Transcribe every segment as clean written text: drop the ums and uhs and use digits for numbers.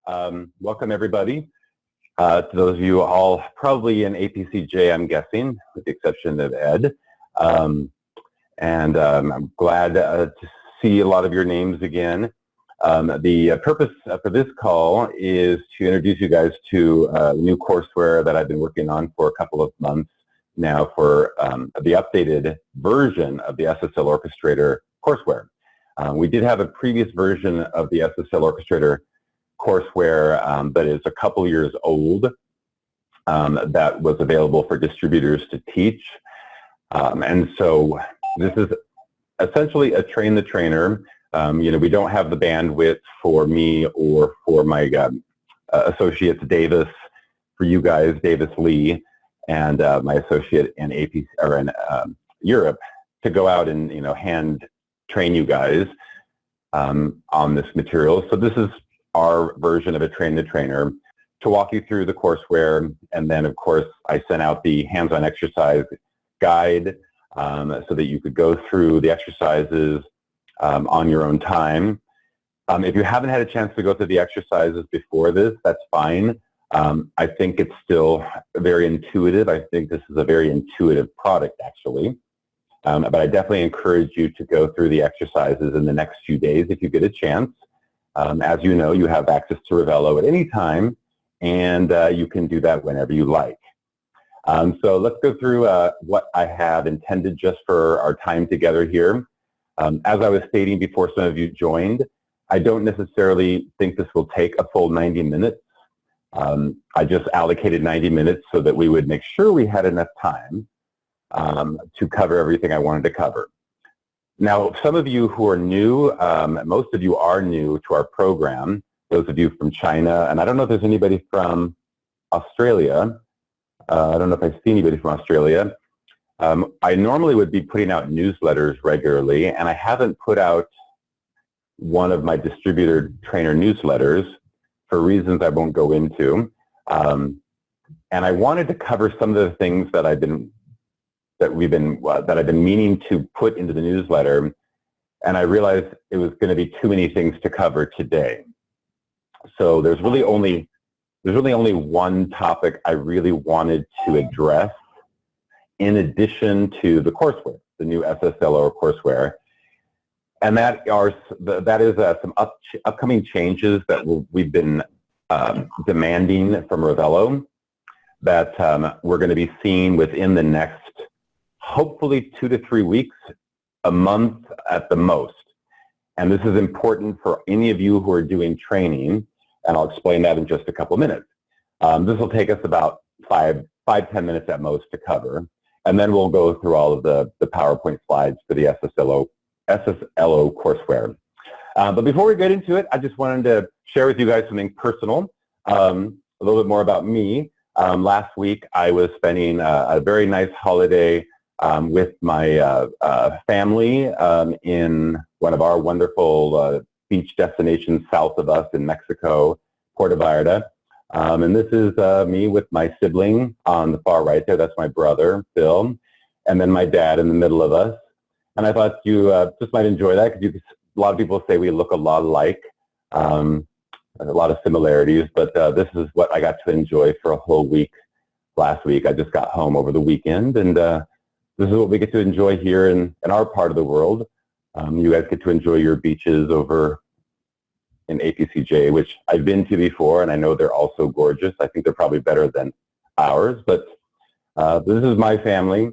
Welcome everybody. To those of you all probably in APCJ, I'm guessing, with the exception of Ed. I'm glad to see a lot of your names again. The purpose for this call is to introduce you guys to new courseware that I've been working on for a couple of months now for the updated version of the SSL Orchestrator courseware. We did have a previous version of the SSL Orchestrator courseware, but it's a couple years old, that was available for distributors to teach. And so this is essentially a train the trainer. We don't have the bandwidth for me or for my associates, Davis, for you guys, Davis Lee, and my associate in Europe, to go out and hand train you guys on this material. So this is our version of a train the trainer to walk you through the courseware, and then of course I sent out the hands-on exercise guide so that you could go through the exercises on your own time. If you haven't had a chance to go through the exercises before this, that's fine. I think it's still very intuitive. I think this is a very intuitive product, actually. But I definitely encourage you to go through the exercises in the next few days if you get a chance. As you know, you have access to Ravello at any time, and you can do that whenever you like. So let's go through what I have intended just for our time together here. As I was stating before some of you joined, I don't necessarily think this will take a full 90 minutes. I just allocated 90 minutes so that we would make sure we had enough time to cover everything I wanted to cover. Now, some of you who are new, most of you are new to our program, those of you from China, and I don't know if there's anybody from Australia. I don't know if I see anybody from Australia. I normally would be putting out newsletters regularly, and I haven't put out one of my distributor trainer newsletters for reasons I won't go into. And I wanted to cover some of the things that I've been meaning to put into the newsletter, and I realized it was going to be too many things to cover today. So there's really only one topic I really wanted to address in addition to the courseware, the new SSLO courseware, and that is some upcoming changes that we've been demanding from Ravello that we're going to be seeing within the next hopefully 2 to 3 weeks, a month at the most. And this is important for any of you who are doing training, and I'll explain that in just a couple minutes. This will take us about 5-10 minutes at most to cover, and then we'll go through all of the PowerPoint slides for the SSLO courseware. But before we get into it, I just wanted to share with you guys something personal, a little bit more about me. Last week I was spending a very nice holiday with my family in one of our wonderful beach destinations south of us in Mexico, Puerto Vallarta. And this is me with my sibling on the far right there. That's my brother, Phil, and then my dad in the middle of us. And I thought you just might enjoy that because a lot of people say we look a lot alike, a lot of similarities, but this is what I got to enjoy for a whole week last week. I just got home over the weekend, and this is what we get to enjoy here in our part of the world. You guys get to enjoy your beaches over in APCJ, which I've been to before, and I know they're also gorgeous. I think they're probably better than ours, but this is my family,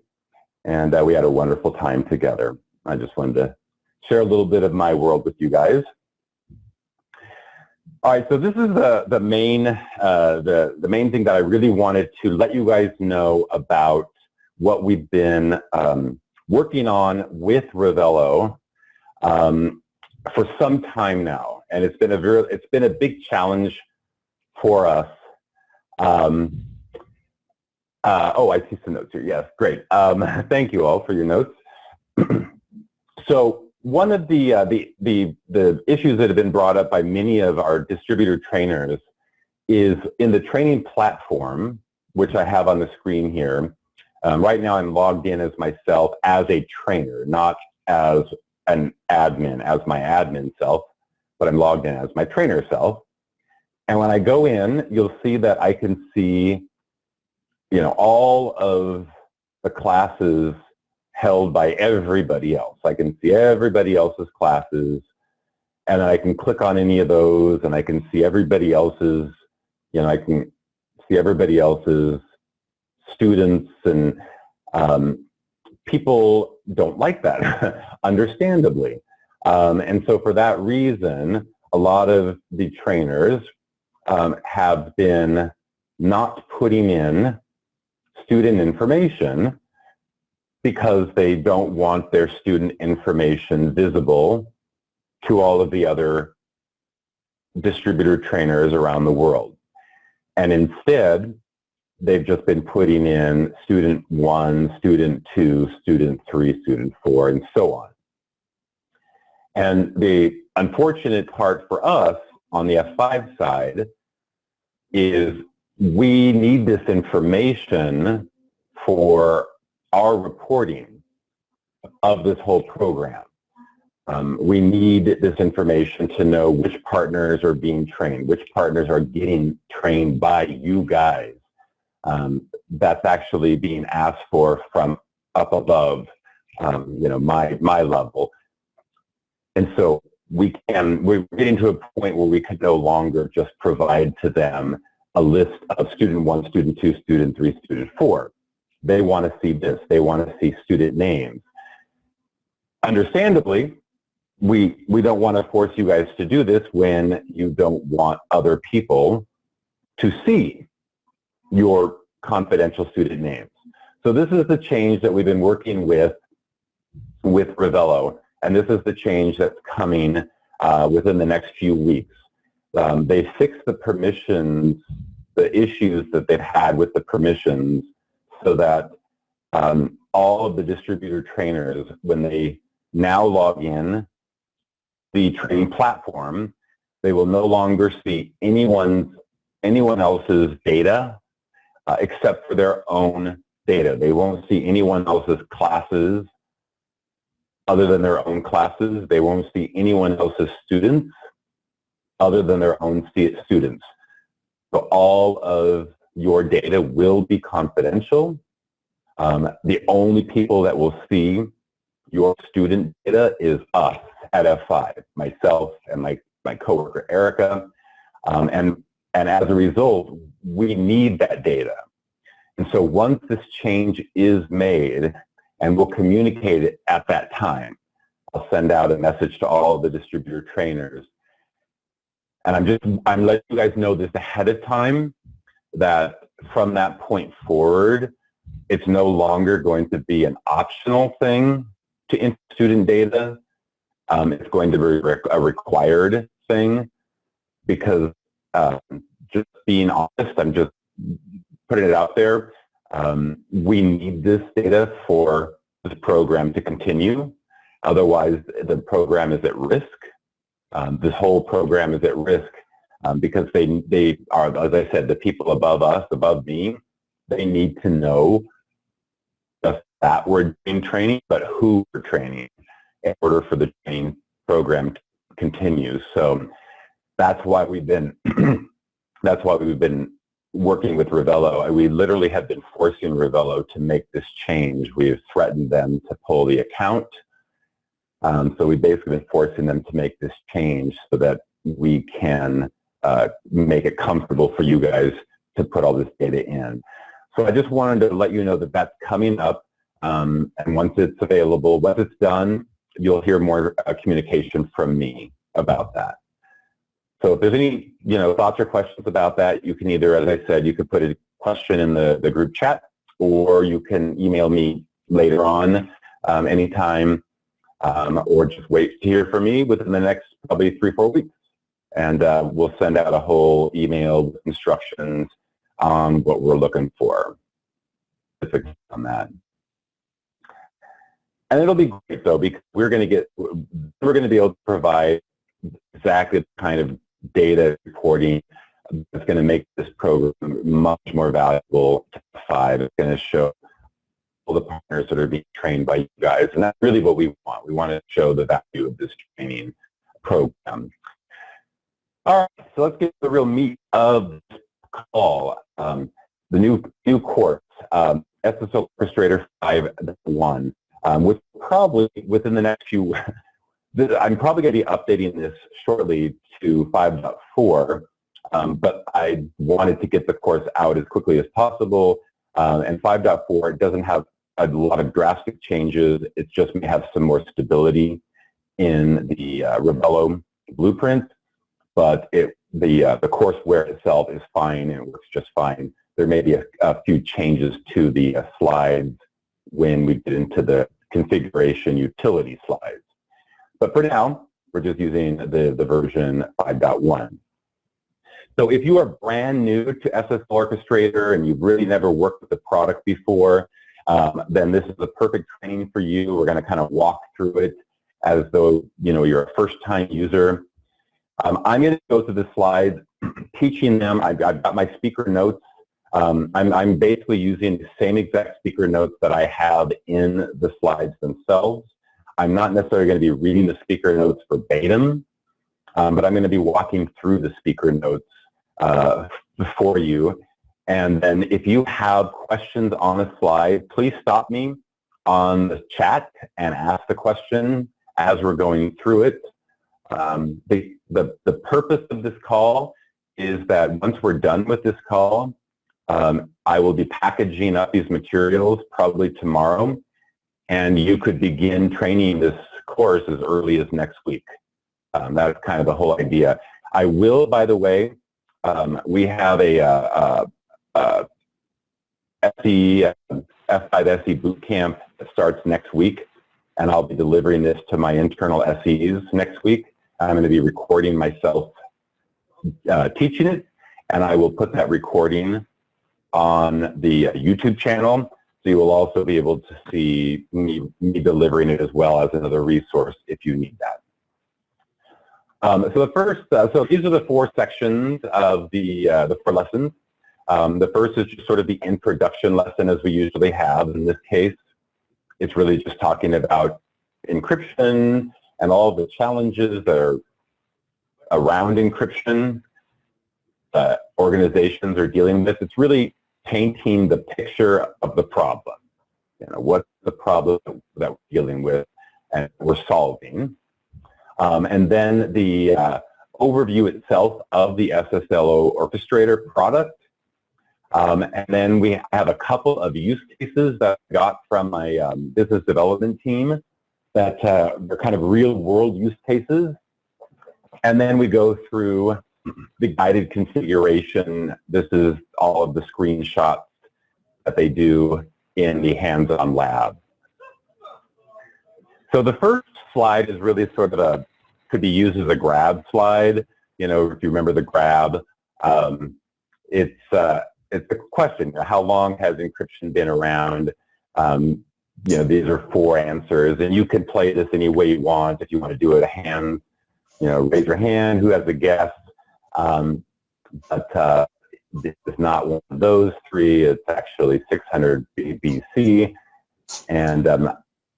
and we had a wonderful time together. I just wanted to share a little bit of my world with you guys. All right, so this is the main thing that I really wanted to let you guys know about what we've been working on with Ravello for some time now, and it's been a big challenge for us. Oh, I see some notes here. Yes, great. Thank you all for your notes. So one of the issues that have been brought up by many of our distributor trainers is in the training platform, which I have on the screen here. Right now I'm logged in as myself as a trainer, not as an admin, as my admin self, but I'm logged in as my trainer self. And when I go in, you'll see that I can see, all of the classes held by everybody else. I can see everybody else's classes, and I can click on any of those, and I can see everybody else's, I can see everybody else's students, and people don't like that, understandably. And so for that reason, a lot of the trainers have been not putting in student information because they don't want their student information visible to all of the other distributor trainers around the world. And instead, they've just been putting in student 1, student 2, student 3, student 4, and so on. And the unfortunate part for us on the F5 side is we need this information for our reporting of this whole program. We need this information to know which partners are being trained, which partners are getting trained by you guys. That's actually being asked for from up above, my level. And so we're getting to a point where we can no longer just provide to them a list of student 1, student 2, student 3, student 4. They want to see this. They want to see student names. Understandably, we don't want to force you guys to do this when you don't want other people to see your confidential student names. So this is the change that we've been working with Ravello, and this is the change that's coming within the next few weeks. They fixed the permissions, the issues that they've had with the permissions, so that all of the distributor trainers, when they now log in the training platform, they will no longer see anyone else's data except for their own data. They won't see anyone else's classes other than their own classes. They won't see anyone else's students other than their own students. So all of your data will be confidential. The only people that will see your student data is us at F5, myself and my coworker Erica. And as a result, we need that data. And so once this change is made, and we'll communicate it at that time, I'll send out a message to all of the distributor trainers. And I'm letting you guys know this ahead of time, that from that point forward, it's no longer going to be an optional thing to enter student data. It's going to be a required thing, because just being honest, I'm just putting it out there. We need this data for this program to continue. Otherwise, the program is at risk. This whole program is at risk because they are, as I said, the people above us, above me, they need to know just that we're doing training, but who we're training in order for the training program to continue. So that's why we've been working with Ravello. We literally have been forcing Ravello to make this change. We've threatened them to pull the account. So we've basically been forcing them to make this change so that we can make it comfortable for you guys to put all this data in. So I just wanted to let you know that that's coming up, and once it's available, once it's done, you'll hear more communication from me about that. So if there's any thoughts or questions about that, you can either, as I said, you could put a question in the group chat, or you can email me later on anytime, or just wait to hear from me within the next probably 3-4 weeks. And we'll send out a whole email with instructions on what we're looking for on that. And it'll be great though, because we're going to be able to provide exactly the kind of data reporting that's going to make this program much more valuable to F5. It's going to show all the partners that are being trained by you guys, and that's really what we want. We want to show the value of this training program. All right, so let's get to the real meat of this call. The new course, SSL Orchestrator 5.1, which probably within the next few, I'm probably going to be updating this shortly to 5.4, but I wanted to get the course out as quickly as possible. And 5.4 doesn't have a lot of drastic changes. It just may have some more stability in the Ravello blueprint, but the courseware itself is fine and it works just fine. There may be a few changes to the slides when we get into the configuration utility slides. But for now, we're just using the version 5.1. So if you are brand new to SSL Orchestrator and you've really never worked with the product before, then this is the perfect training for you. We're going to kind of walk through it as though you're a first-time user. I'm going to go through the slides, teaching them. I've got my speaker notes. I'm basically using the same exact speaker notes that I have in the slides themselves. I'm not necessarily going to be reading the speaker notes verbatim, but I'm going to be walking through the speaker notes for you. And then if you have questions on the slide, please stop me on the chat and ask the question as we're going through it. The purpose of this call is that once we're done with this call, I will be packaging up these materials probably tomorrow, and you could begin training this course as early as next week. That's kind of the whole idea. I will, by the way, we have a F5 SE bootcamp that starts next week, and I'll be delivering this to my internal SEs next week. I'm going to be recording myself teaching it, and I will put that recording on the YouTube channel, so you will also be able to see me delivering it as well as another resource if you need that. So these are the four sections of the 4 lessons. The first is just sort of the introduction lesson as we usually have. In this case, it's really just talking about encryption and all the challenges that are around encryption that organizations are dealing with. It's really painting the picture of the problem. What's the problem that we're dealing with and we're solving. And then the overview itself of the SSLO Orchestrator product. And then we have a couple of use cases that I got from my business development team that they're kind of real world use cases. And then we go through the guided configuration. This is all of the screenshots that they do in the hands-on lab. So the first slide is really sort of could be used as a grab slide. If you remember the grab, it's the question, how long has encryption been around? These are 4 answers, and you can play this any way you want. If you want to do it a hand, raise your hand, who has a guess? But this is not one of those 3. It's actually 600 BC. And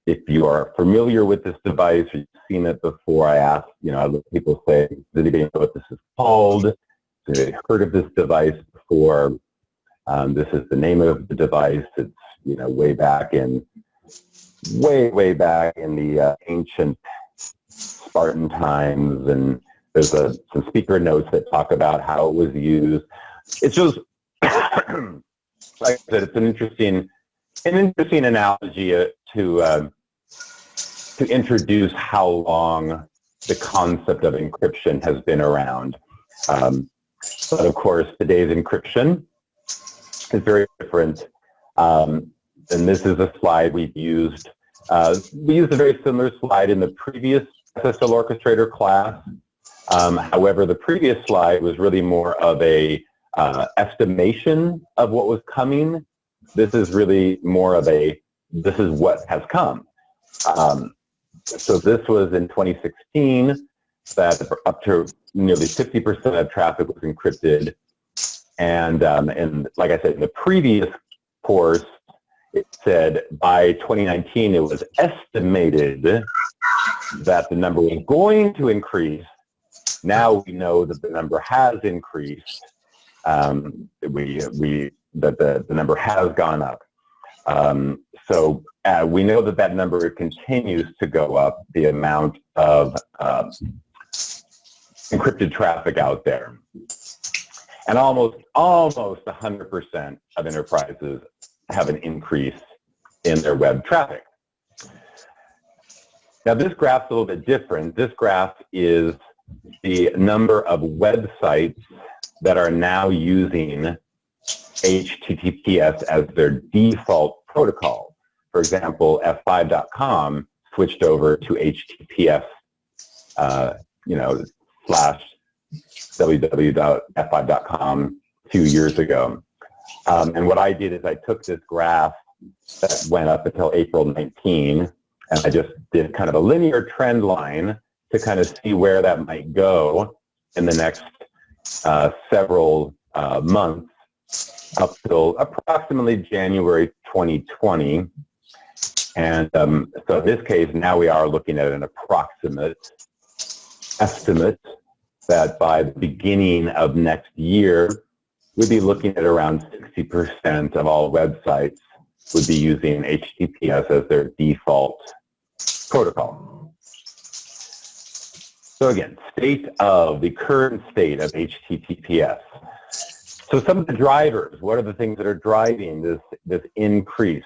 if you are familiar with this device or you've seen it before, I ask, people say, does anybody know what this is called? Have they heard of this device before? This is the name of the device. It's, way back in the ancient Spartan times, and there's some speaker notes that talk about how it was used. It's just, like I said, it's an interesting analogy to introduce how long the concept of encryption has been around. But of course, today's encryption is very different. And this is a slide we've used. We used a very similar slide in the previous SSL Orchestrator class. However, the previous slide was really more of a estimation of what was coming. This is really more of this is what has come. So this was in 2016, that up to nearly 50% of traffic was encrypted. And like I said, in the previous course, it said by 2019, it was estimated that the number was going to increase Now we know that the number has increased. That the number has gone up. So we know that that number continues to go up, the amount of encrypted traffic out there. And almost 100% of enterprises have an increase in their web traffic. Now this graph's a little bit different. This graph is the number of websites that are now using HTTPS as their default protocol. For example, v5.1 switched over to HTTPS, /www.f5.com a few years ago. And what I did is I took this graph that went up until April 19, and I just did kind of a linear trend line to kind of see where that might go in the next several months up till approximately January 2020. And so in this case, now we are looking at an approximate estimate that by the beginning of next year, we'd be looking at around 60% of all websites would be using HTTPS as their default protocol. So again, the current state of HTTPS. So some of the drivers, what are the things that are driving this increase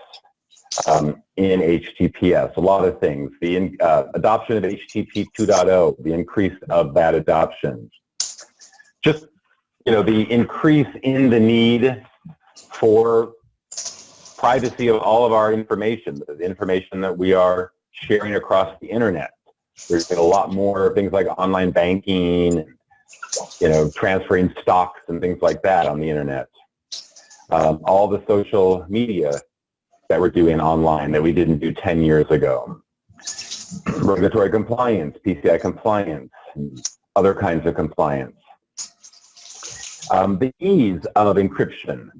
in HTTPS? A lot of things. The adoption of HTTP 2.0, the increase of that adoption. Just, the increase in the need for privacy of all of our information, the information that we are sharing across the internet. There's been a lot more things like online banking, transferring stocks and things like that on the internet. All the social media that we're doing online that we didn't do 10 years ago. Regulatory compliance, PCI compliance, and other kinds of compliance. The ease of encryption,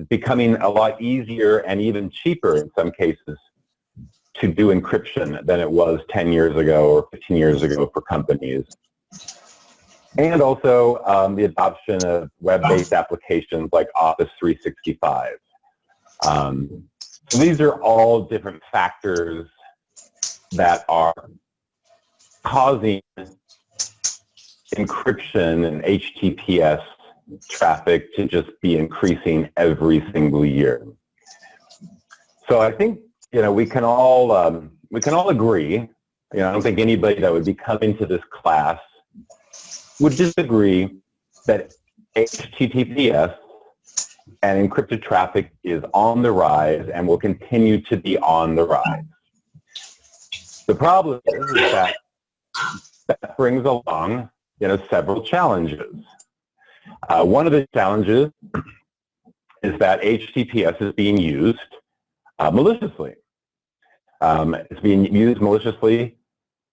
becoming a lot easier and even cheaper in some cases to do encryption than it was 10 years ago or 15 years ago for companies. And also the adoption of web-based applications like Office 365. So these are all different factors that are causing encryption and HTTPS traffic to just be increasing every single year. So I think we can all agree. I don't think anybody that would be coming to this class would disagree that HTTPS and encrypted traffic is on the rise and will continue to be on the rise. The problem is that brings along several challenges. One of the challenges is that HTTPS is being used maliciously. It's being used maliciously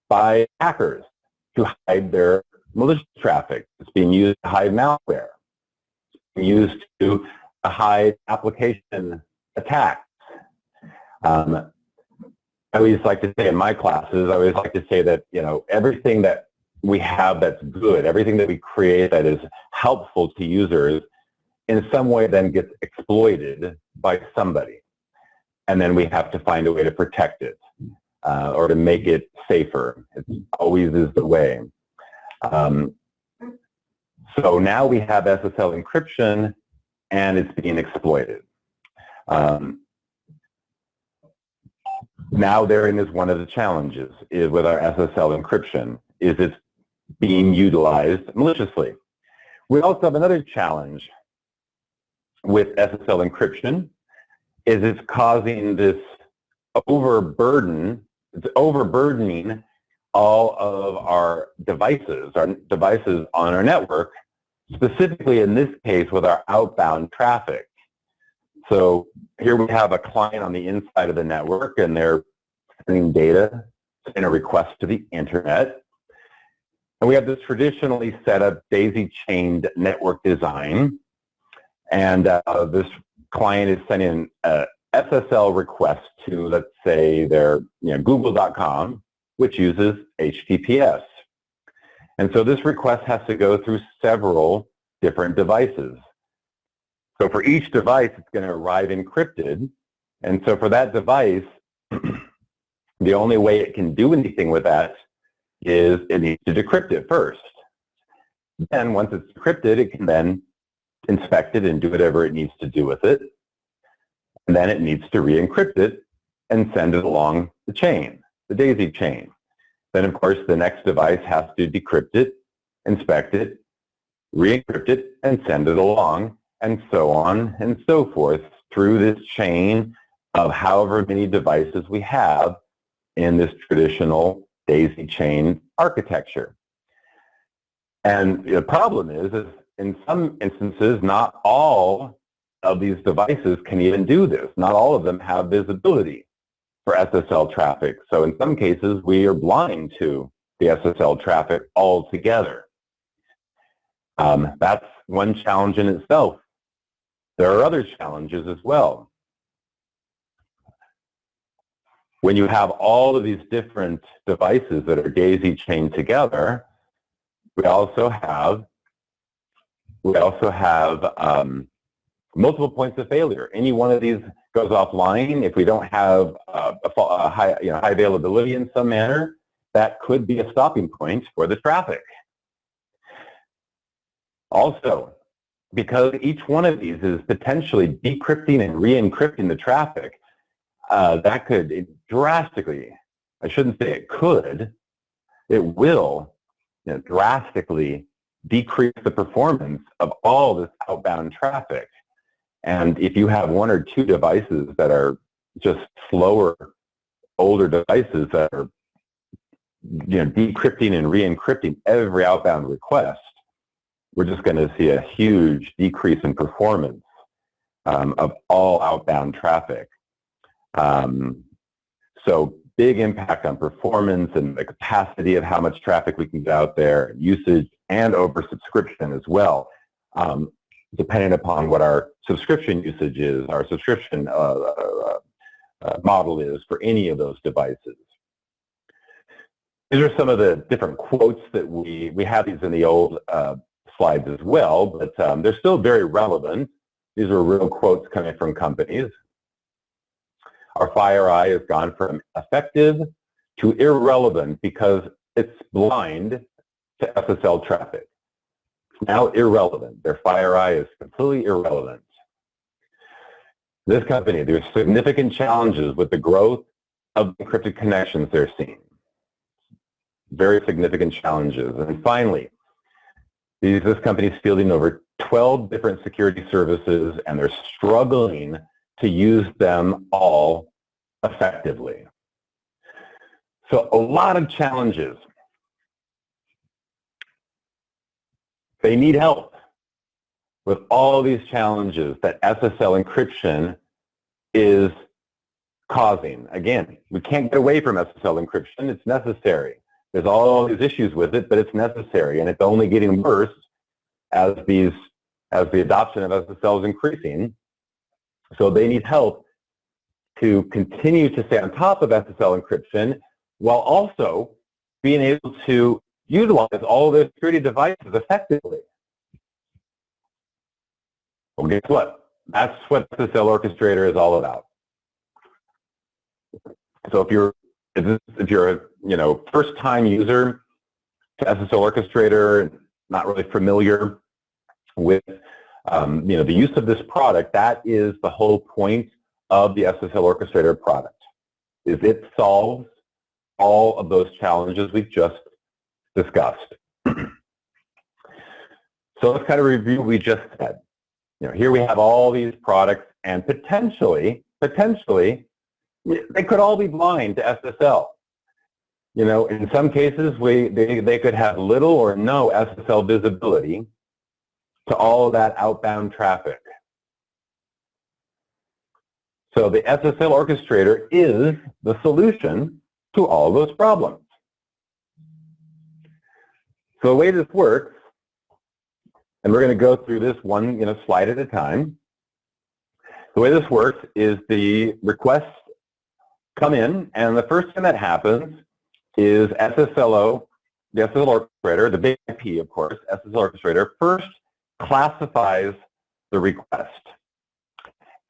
by hackers to hide their malicious traffic. It's being used to hide malware. It's being used to hide application attacks. I always like to say in my classes, that, everything that we have that's good, everything that we create that is helpful to users in some way then gets exploited by somebody. And then we have to find a way to protect it or to make it safer. It always is the way. So now we have SSL encryption and it's being exploited. Now therein is one of the challenges is with our SSL encryption is it's being utilized maliciously. We also have another challenge with SSL encryption is it's causing this overburdening all of our devices on our network, specifically in this case with our outbound traffic. So here we have a client on the inside of the network and they're sending data in a request to the internet. And we have this traditionally set up daisy-chained network design. And this client is sending an SSL request to, let's say, their Google.com, which uses HTTPS. And so this request has to go through several different devices. So for each device, it's going to arrive encrypted. And so for that device, the only way it can do anything with that is it needs to decrypt it first. Then once it's decrypted, it can then inspect it and do whatever it needs to do with it. And then it needs to re-encrypt it and send it along the chain, the daisy chain. Then, of course, the next device has to decrypt it, inspect it, re-encrypt it, and send it along, and so on and so forth through this chain of however many devices we have in this traditional daisy chain architecture. And the problem is in some instances, not all of these devices can even do this. Not all of them have visibility for SSL traffic. So in some cases, we are blind to the SSL traffic altogether. That's one challenge in itself. There are other challenges as well. When you have all of these different devices that are daisy chained together, we also have multiple points of failure. Any one of these goes offline. If we don't have a high availability in some manner, that could be a stopping point for the traffic. Also, because each one of these is potentially decrypting and re-encrypting the traffic, that could drastically, I shouldn't say it could, it will drastically decrease the performance of all this outbound traffic. And if you have one or two devices that are just slower, older devices that are decrypting and re-encrypting every outbound request, we're just going to see a huge decrease in performance of all outbound traffic. So big impact on performance and the capacity of how much traffic we can get out there, usage and oversubscription as well, depending upon what our subscription usage is, our subscription model is for any of those devices. These are some of the different quotes that we have these in the old slides as well, but they're still very relevant. These are real quotes coming from companies. Our FireEye has gone from effective to irrelevant because it's blind to SSL traffic. It's now irrelevant. Their FireEye is completely irrelevant. This company, there's significant challenges with the growth of encrypted connections they're seeing. Very significant challenges. And finally, this company is fielding over 12 different security services, and they're struggling to use them all effectively. So a lot of challenges. They need help with all these challenges that SSL encryption is causing. Again, we can't get away from SSL encryption. It's necessary. There's all these issues with it, but it's necessary, and it's only getting worse as the adoption of SSL is increasing. So they need help to continue to stay on top of SSL encryption while also being able to utilize all of their security devices effectively. Well, guess what? That's what SSL Orchestrator is all about. So if you're a first-time user to SSL Orchestrator, not really familiar with the use of this product, that is the whole point of the SSL Orchestrator product, is it solves all of those challenges we've just discussed. So let's kind of review what we just said. Here we have all these products, and potentially, they could all be blind to SSL. In some cases, they could have little or no SSL visibility to all of that outbound traffic. So the SSL Orchestrator is the solution to all those problems. So the way this works, and we're going to go through this one slide at a time. The way this works is the requests come in, and the first thing that happens is SSLO the SSL Orchestrator, the big IP, of course, SSL Orchestrator, first classifies the request.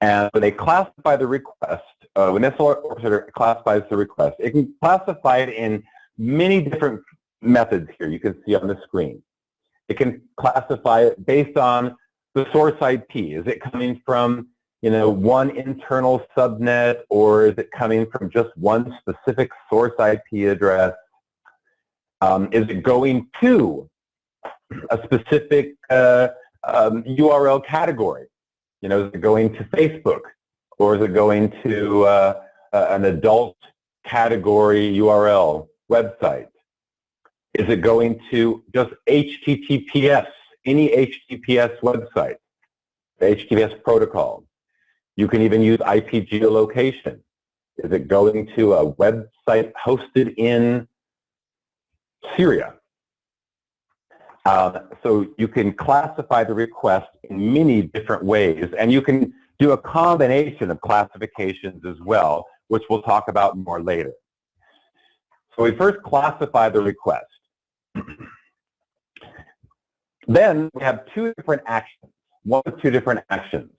And when they classify the request, when SSL Orchestrator classifies the request, it can classify it in many different methods here you can see on the screen. It can classify it based on the source IP. Is it coming from, one internal subnet, or is it coming from just one specific source IP address? Is it going to a specific URL category? Is it going to Facebook, or is it going to an adult category URL website? Is it going to just HTTPS, any HTTPS website, the HTTPS protocol? You can even use IP geolocation. Is it going to a website hosted in Syria? So you can classify the request in many different ways, and you can do a combination of classifications as well, which we'll talk about more later. So we first classify the request. Then we have two different actions, one of two different actions.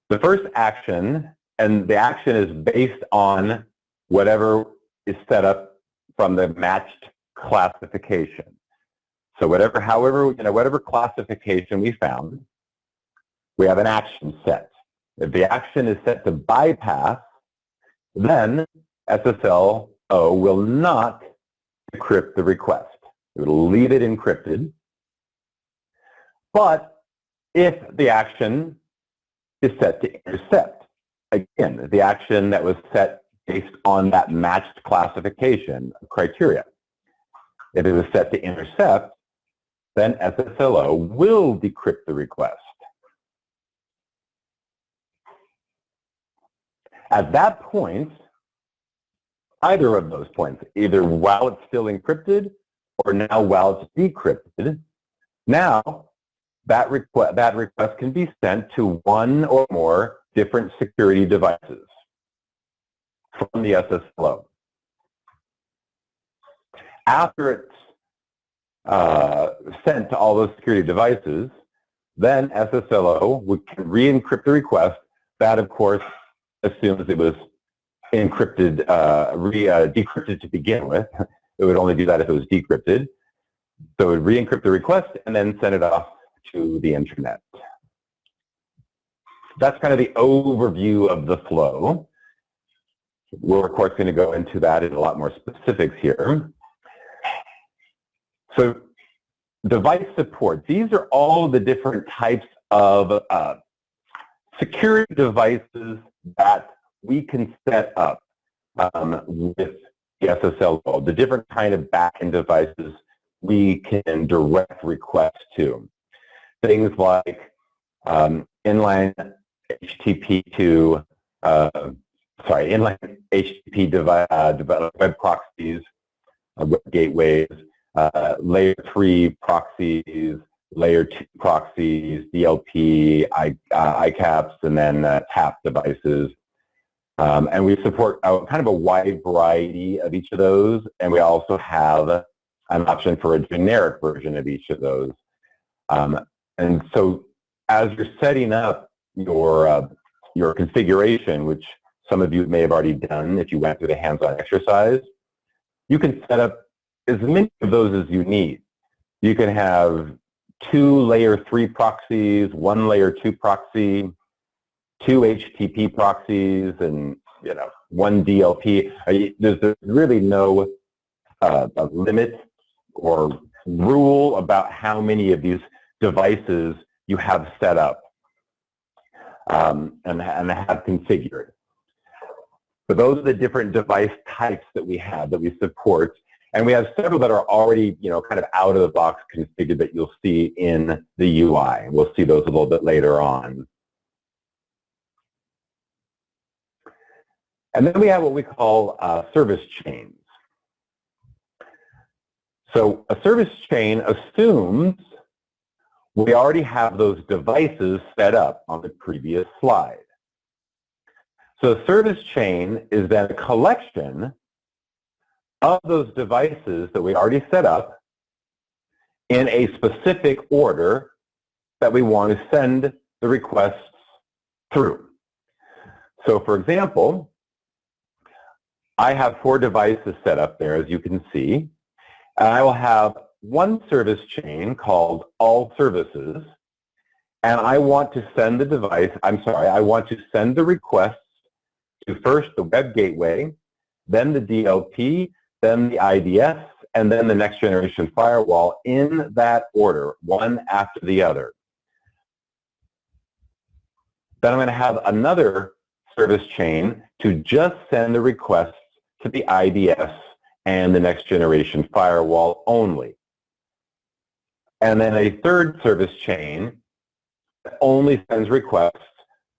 The first action, and the action is based on whatever is set up from the matched classification. So whatever classification we found, we have an action set. If the action is set to bypass, then SSLO will not decrypt the request. It will leave it encrypted. But if the action is set to intercept, again, the action that was set based on that matched classification criteria, if it was set to intercept, then SSLO will decrypt the request. At that point, either of those points, either while it's still encrypted or now while it's decrypted, now that request can be sent to one or more different security devices from the SSLO. After it's sent to all those security devices, then SSLO can re-encrypt the request. That, of course, assumes it was encrypted, decrypted to begin with. It would only do that if it was decrypted. So it would re-encrypt the request and then send it off to the internet. That's kind of the overview of the flow. We're, of course, going to go into that in a lot more specifics here. So device support. These are all the different types of security devices that we can set up with the SSLO, the different kind of backend devices we can direct requests to. Things like inline HTTP to, inline HTTP web proxies, web gateways, layer 3 proxies, layer 2 proxies, DLP, ICAPs, and then TAP devices. And we support kind of a wide variety of each of those, and we also have an option for a generic version of each of those. And so as you're setting up your configuration, which some of you may have already done if you went through the hands-on exercise, you can set up as many of those as you need. You can have 2 layer 3 proxies, 1 layer 2 proxy, 2 HTTP proxies, and 1 DLP. There's really no limit or rule about how many of these devices you have set up and have configured. But those are the different device types that we have, that we support. And we have several that are already, kind of out of the box configured that you'll see in the UI. We'll see those a little bit later on. And then we have what we call service chains. So a service chain assumes we already have those devices set up on the previous slide. So a service chain is then a collection of those devices that we already set up in a specific order that we want to send the requests through. So for example, I have 4 devices set up there, as you can see, and I will have one service chain called all services, and I want to send I want to send the requests to first the web gateway, then the DLP, then the IDS, and then the next generation firewall in that order, one after the other. Then I'm going to have another service chain to just send the requests to the IDS and the next generation firewall only. And then a third service chain that only sends requests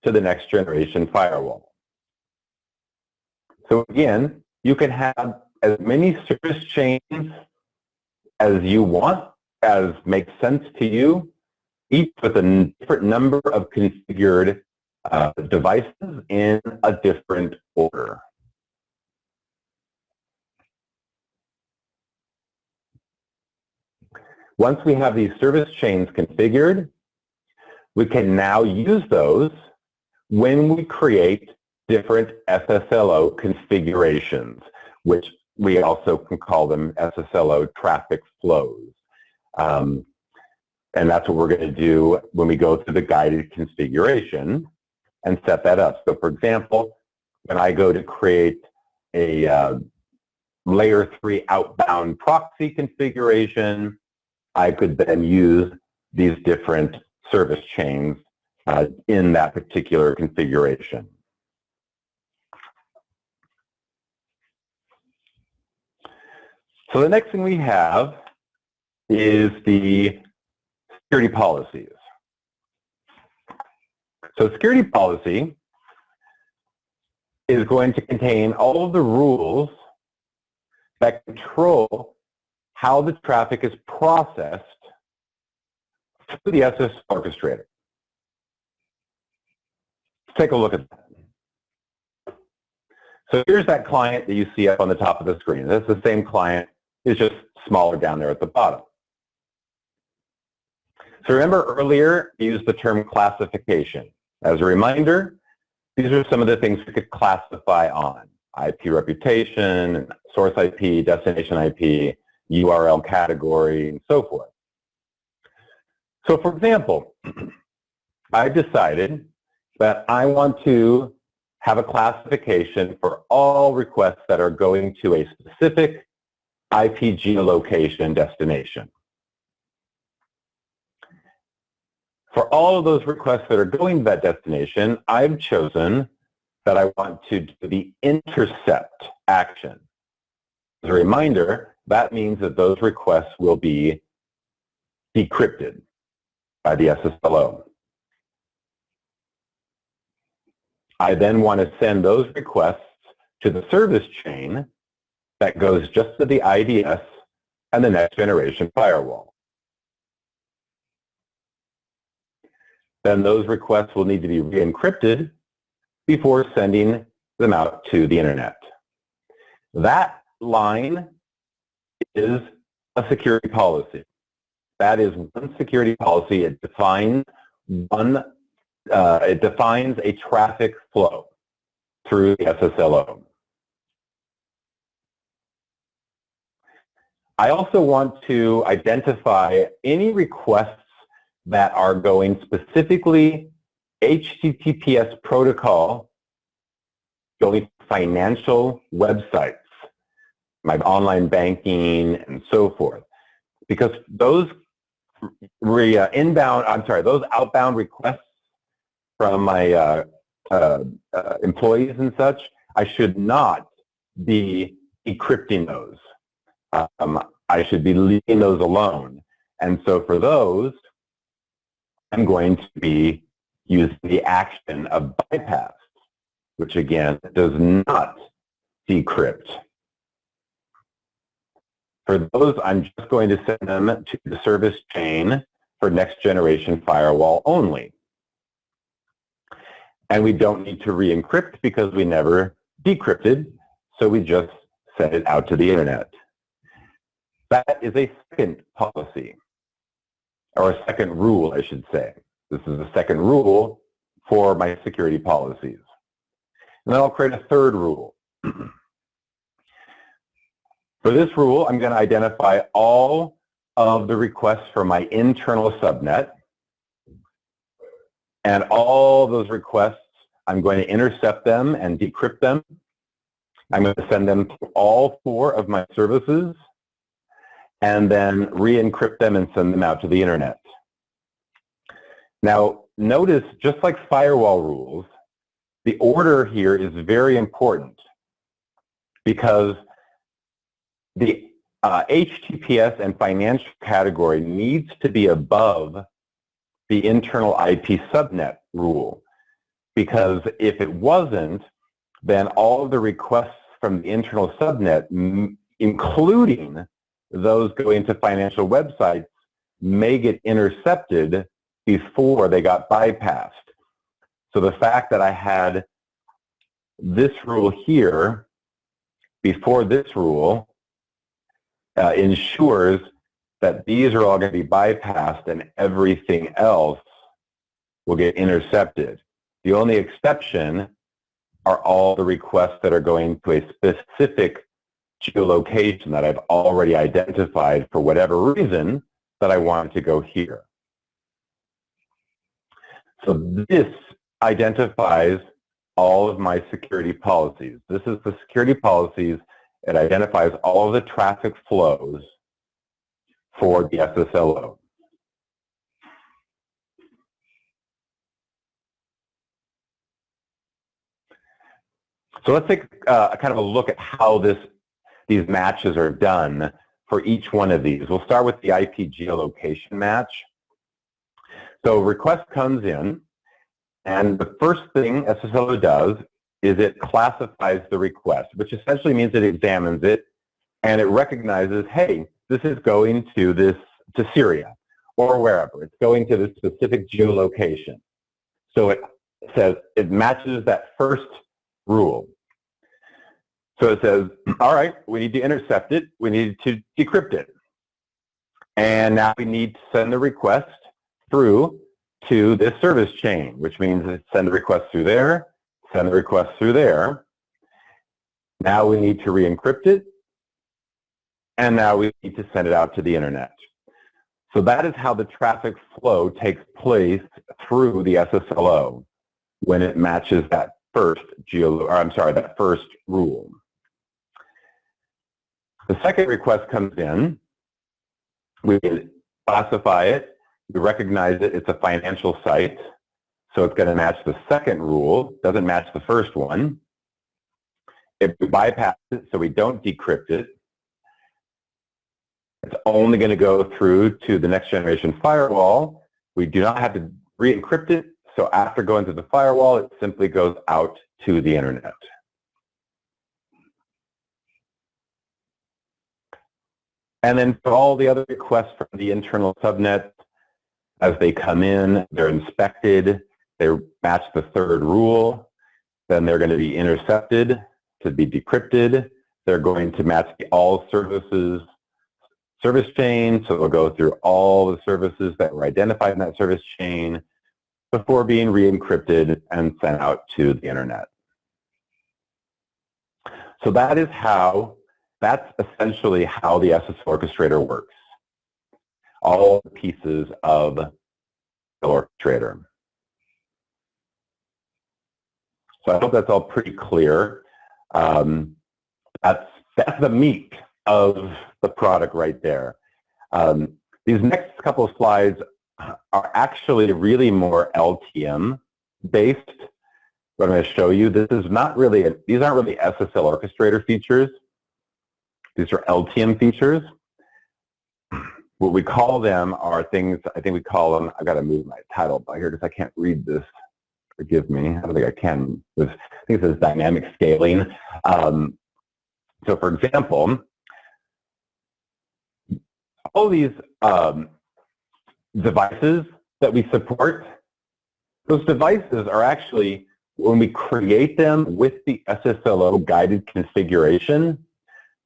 to the next generation firewall. So again, you can have as many service chains as you want, as makes sense to you, each with a different number of configured devices in a different order. Once we have these service chains configured, we can now use those when we create different SSLO configurations, which we also can call them SSLO traffic flows. And that's what we're going to do when we go through the guided configuration and set that up. So for example, when I go to create a layer 3 outbound proxy configuration, I could then use these different service chains in that particular configuration. So the next thing we have is the security policies. So security policy is going to contain all of the rules that control how the traffic is processed through the SSL Orchestrator. Let's take a look at that. So here's that client that you see up on the top of the screen. That's the same client, it's just smaller down there at the bottom. So remember earlier, we used the term classification. As a reminder, these are some of the things we could classify on: IP reputation, source IP, destination IP, URL category, and so forth. So for example, I decided that I want to have a classification for all requests that are going to a specific IP geolocation destination. For all of those requests that are going to that destination, I've chosen that I want to do the intercept action. As a reminder, that means that those requests will be decrypted by the SSLO. I then want to send those requests to the service chain that goes just to the IDS and the next generation firewall. Then those requests will need to be re-encrypted before sending them out to the internet. That line is a security policy. That is one security policy. It defines a traffic flow through the SSLO. I also want to identify any requests that are going specifically HTTPS protocol going to financial websites, like online banking and so forth, because those those outbound requests from my employees and such, I should not be encrypting those. I should be leaving those alone. And so for those, I'm going to be using the action of bypass, which again does not decrypt. For those, I'm just going to send them to the service chain for next generation firewall only. And we don't need to re-encrypt because we never decrypted, so we just send it out to the internet. That is a second policy, or a second rule, I should say. This is the second rule for my security policies. And then I'll create a third rule. For this rule, I'm going to identify all of the requests from my internal subnet. And all those requests, I'm going to intercept them and decrypt them. I'm going to send them to all 4 of my services and then re-encrypt them and send them out to the internet. Now, notice, just like firewall rules, the order here is very important because the HTTPS and financial category needs to be above the internal IP subnet rule, because if it wasn't, then all of the requests from the internal subnet, including those going to financial websites, may get intercepted before they got bypassed. So the fact that I had this rule here before this rule ensures that these are all going to be bypassed and everything else will get intercepted. The only exception are all the requests that are going to a specific geolocation that I've already identified for whatever reason that I want to go here. So this identifies all of my security policies. This is the security policies. It identifies all of the traffic flows for the SSLO. So let's take kind of a look at how these matches are done for each one of these. We'll start with the IP geolocation match. So request comes in, and the first thing SSLO does is it classifies the request, which essentially means it examines it, and it recognizes, hey, this is going to Syria or wherever. It's going to this specific geolocation. So it says it matches that first rule. So it says, all right, we need to intercept it. We need to decrypt it. And now we need to send the request through to this service chain, which means send the request through there, send the request through there. Now we need to re-encrypt it. And now we need to send it out to the internet. So that is how the traffic flow takes place through the SSLO when it matches that first rule. The second request comes in, we classify it, we recognize it, it's a financial site, so it's going to match the second rule, doesn't match the first one. If we bypass it, so we don't decrypt it, it's only going to go through to the next generation firewall. We do not have to re-encrypt it, so after going through the firewall, it simply goes out to the internet. And then for all the other requests from the internal subnet, as they come in, they're inspected, they match the third rule, then they're going to be intercepted to be decrypted. They're going to match the all services service chain, so it'll go through all the services that were identified in that service chain before being re-encrypted and sent out to the internet. So that's essentially how the SSL Orchestrator works. All the pieces of the Orchestrator. So I hope that's all pretty clear. That's the meat of the product right there. These next couple of slides are actually really more LTM based. What I'm going to show you, these aren't really SSL Orchestrator features. These are LTM features. What we call them are things, I think we call them, I've got to move my title by here because I can't read this. Forgive me, I don't think I can. I think it says dynamic scaling. So for example, all these devices that we support, those devices are actually, when we create them with the SSLO guided configuration,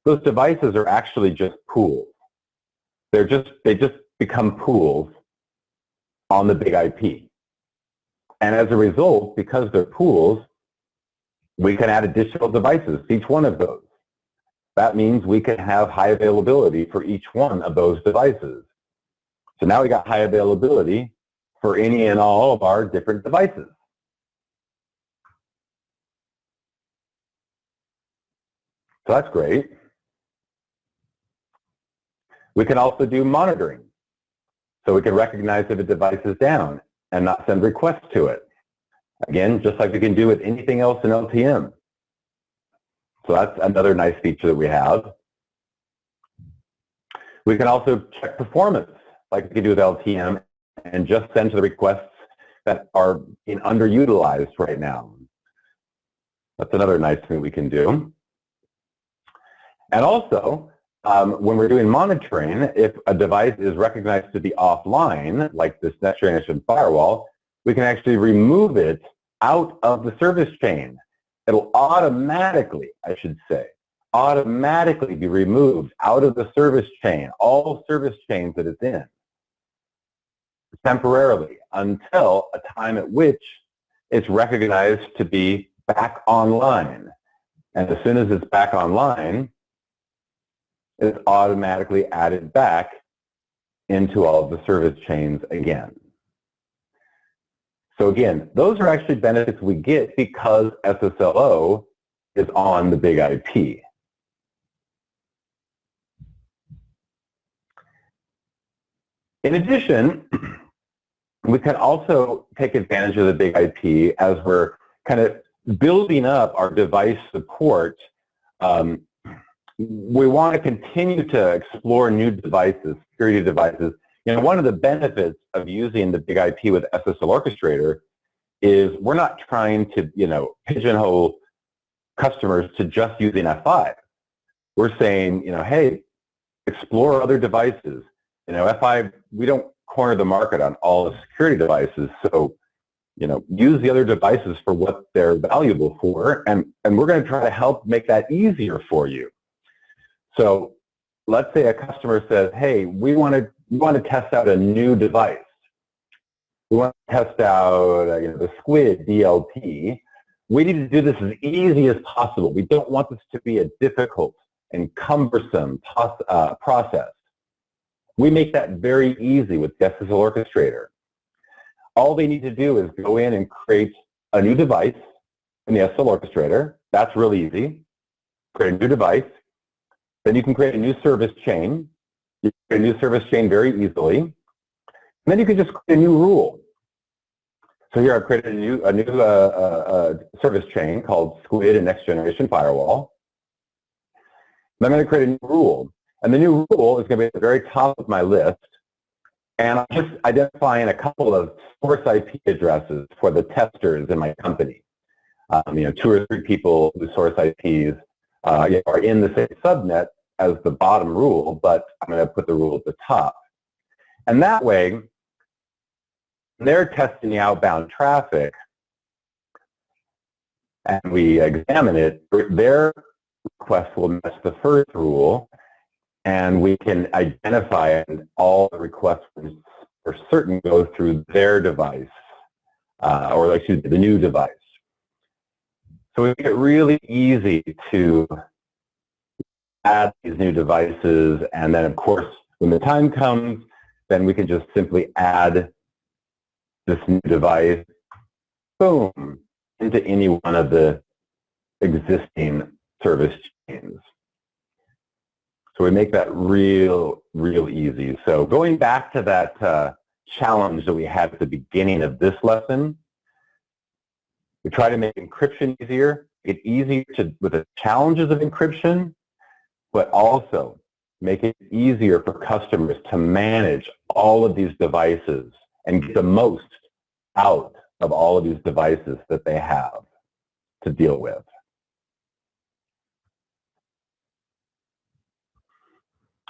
those devices are actually just pools. They just become pools on the big IP. And as a result, because they're pools, we can add additional devices to each one of those. That means we can have high availability for each one of those devices. So now we got high availability for any and all of our different devices. So that's great. We can also do monitoring. So we can recognize if a device is down and not send requests to it. Again, just like we can do with anything else in LTM. So that's another nice feature that we have. We can also check performance, like we can do with LTM, and just send to the requests that are being underutilized right now. That's another nice thing we can do. And also, when we're doing monitoring, if a device is recognized to be offline, like this next generation firewall, we can actually remove it out of the service chain. It'll automatically, I should say, automatically be removed out of the service chain, all service chains that it's in, temporarily, until a time at which it's recognized to be back online. And as soon as it's back online, it's automatically added back into all of the service chains again. So again, those are actually benefits we get because SSLO is on the big IP. In addition, we can also take advantage of the big IP as we're kind of building up our device support. We want to continue to explore new devices, security devices. You know, one of the benefits of using the big IP with SSL Orchestrator is we're not trying to, pigeonhole customers to just using F5. We're saying, hey, explore other devices. F5, we don't corner the market on all the security devices, so, use the other devices for what they're valuable for, and we're going to try to help make that easier for you. So let's say a customer says, hey, we want to test out a new device. We want to test out the Squid DLP. We need to do this as easy as possible. We don't want this to be a difficult and cumbersome process. We make that very easy with the SSL Orchestrator. All they need to do is go in and create a new device in the SSL Orchestrator. That's really easy. Create a new device. Then you can create a new service chain. You can create a new service chain very easily. And then you can just create a new rule. So here I've created a new service chain called Squid and Next Generation Firewall. And I'm going to create a new rule. And the new rule is going to be at the very top of my list. And I'm just identifying a couple of source IP addresses for the testers in my company. 2 or 3 people whose source IPs are in the same subnet as the bottom rule, but I'm going to put the rule at the top. And that way, when they're testing the outbound traffic and we examine it, their request will match the first rule, and we can identify all the requests for certain go through their device, or excuse me, the new device. So we make it really easy to add these new devices, and then of course, when the time comes, then we can just simply add this new device, boom, into any one of the existing service chains. So we make that real easy. So going back to that challenge that we had at the beginning of this lesson, we try to make encryption easier, make it easier with the challenges of encryption, but also make it easier for customers to manage all of these devices and get the most out of all of these devices that they have to deal with.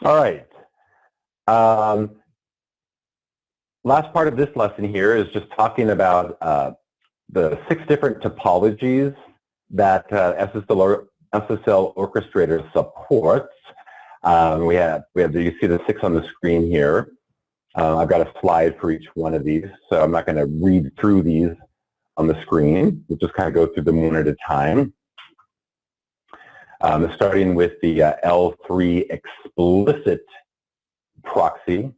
All right. Last part of this lesson here is just talking about the 6 different topologies that SSL SSL Orchestrator supports. You see the 6 on the screen here. I've got a slide for each one of these, so I'm not going to read through these on the screen. We'll just kind of go through them one at a time. Starting with the L3 explicit proxy.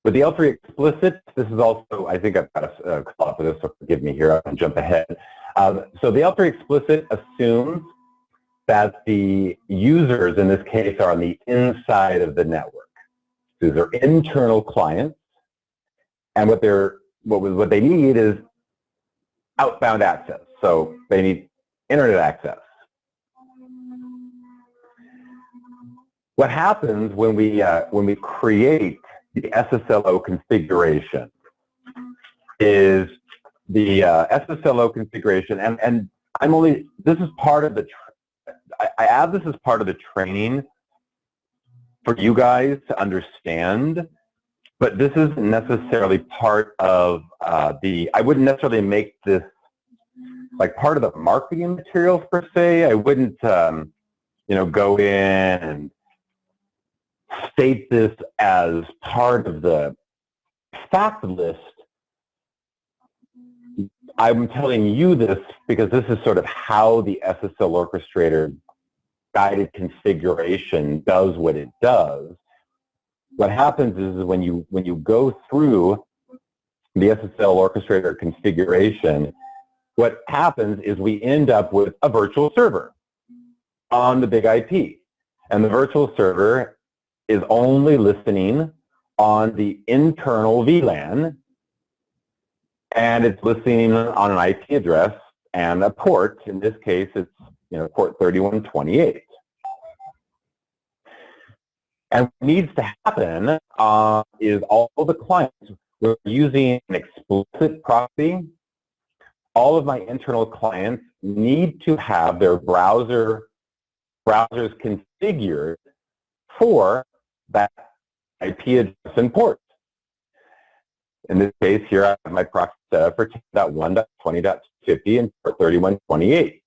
With the L3 explicit, this is also, I think I've got a call out for this, so forgive me here, I can jump ahead. So the L3 explicit assumes that the users in this case are on the inside of the network. These are internal clients, and what they need is outbound access. So they need internet access. What happens when we create the SSLO configuration is the SSLO configuration, and this is part of the, I add this as part of the training for you guys to understand, but this isn't necessarily part of I wouldn't necessarily make this like part of the marketing materials per se. I wouldn't, go in and state this as part of the fact list. I'm telling you this because this is sort of how the SSL Orchestrator guided configuration does what it does. What happens is when you go through the SSL Orchestrator configuration, what happens is we end up with a virtual server on the big IP. And the virtual server is only listening on the internal VLAN, and it's listening on an IP address and a port. In this case, it's port 3128. And what needs to happen is all the clients, we're using an explicit proxy. All of my internal clients need to have their browsers configured for that IP address and port. In this case here, I have my proxy set up for 10.1.20.50 and port 3128.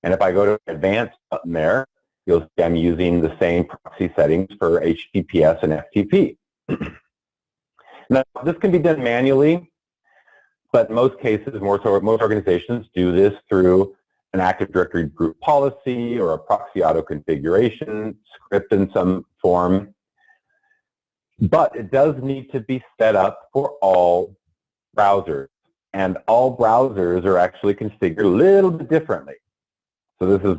And if I go to advanced button there, you'll see I'm using the same proxy settings for HTTPS and FTP. Now, this can be done manually, but most cases, most organizations do this through an Active Directory group policy or a proxy auto configuration script in some form. But it does need to be set up for all browsers, and all browsers are actually configured a little bit differently. So this is,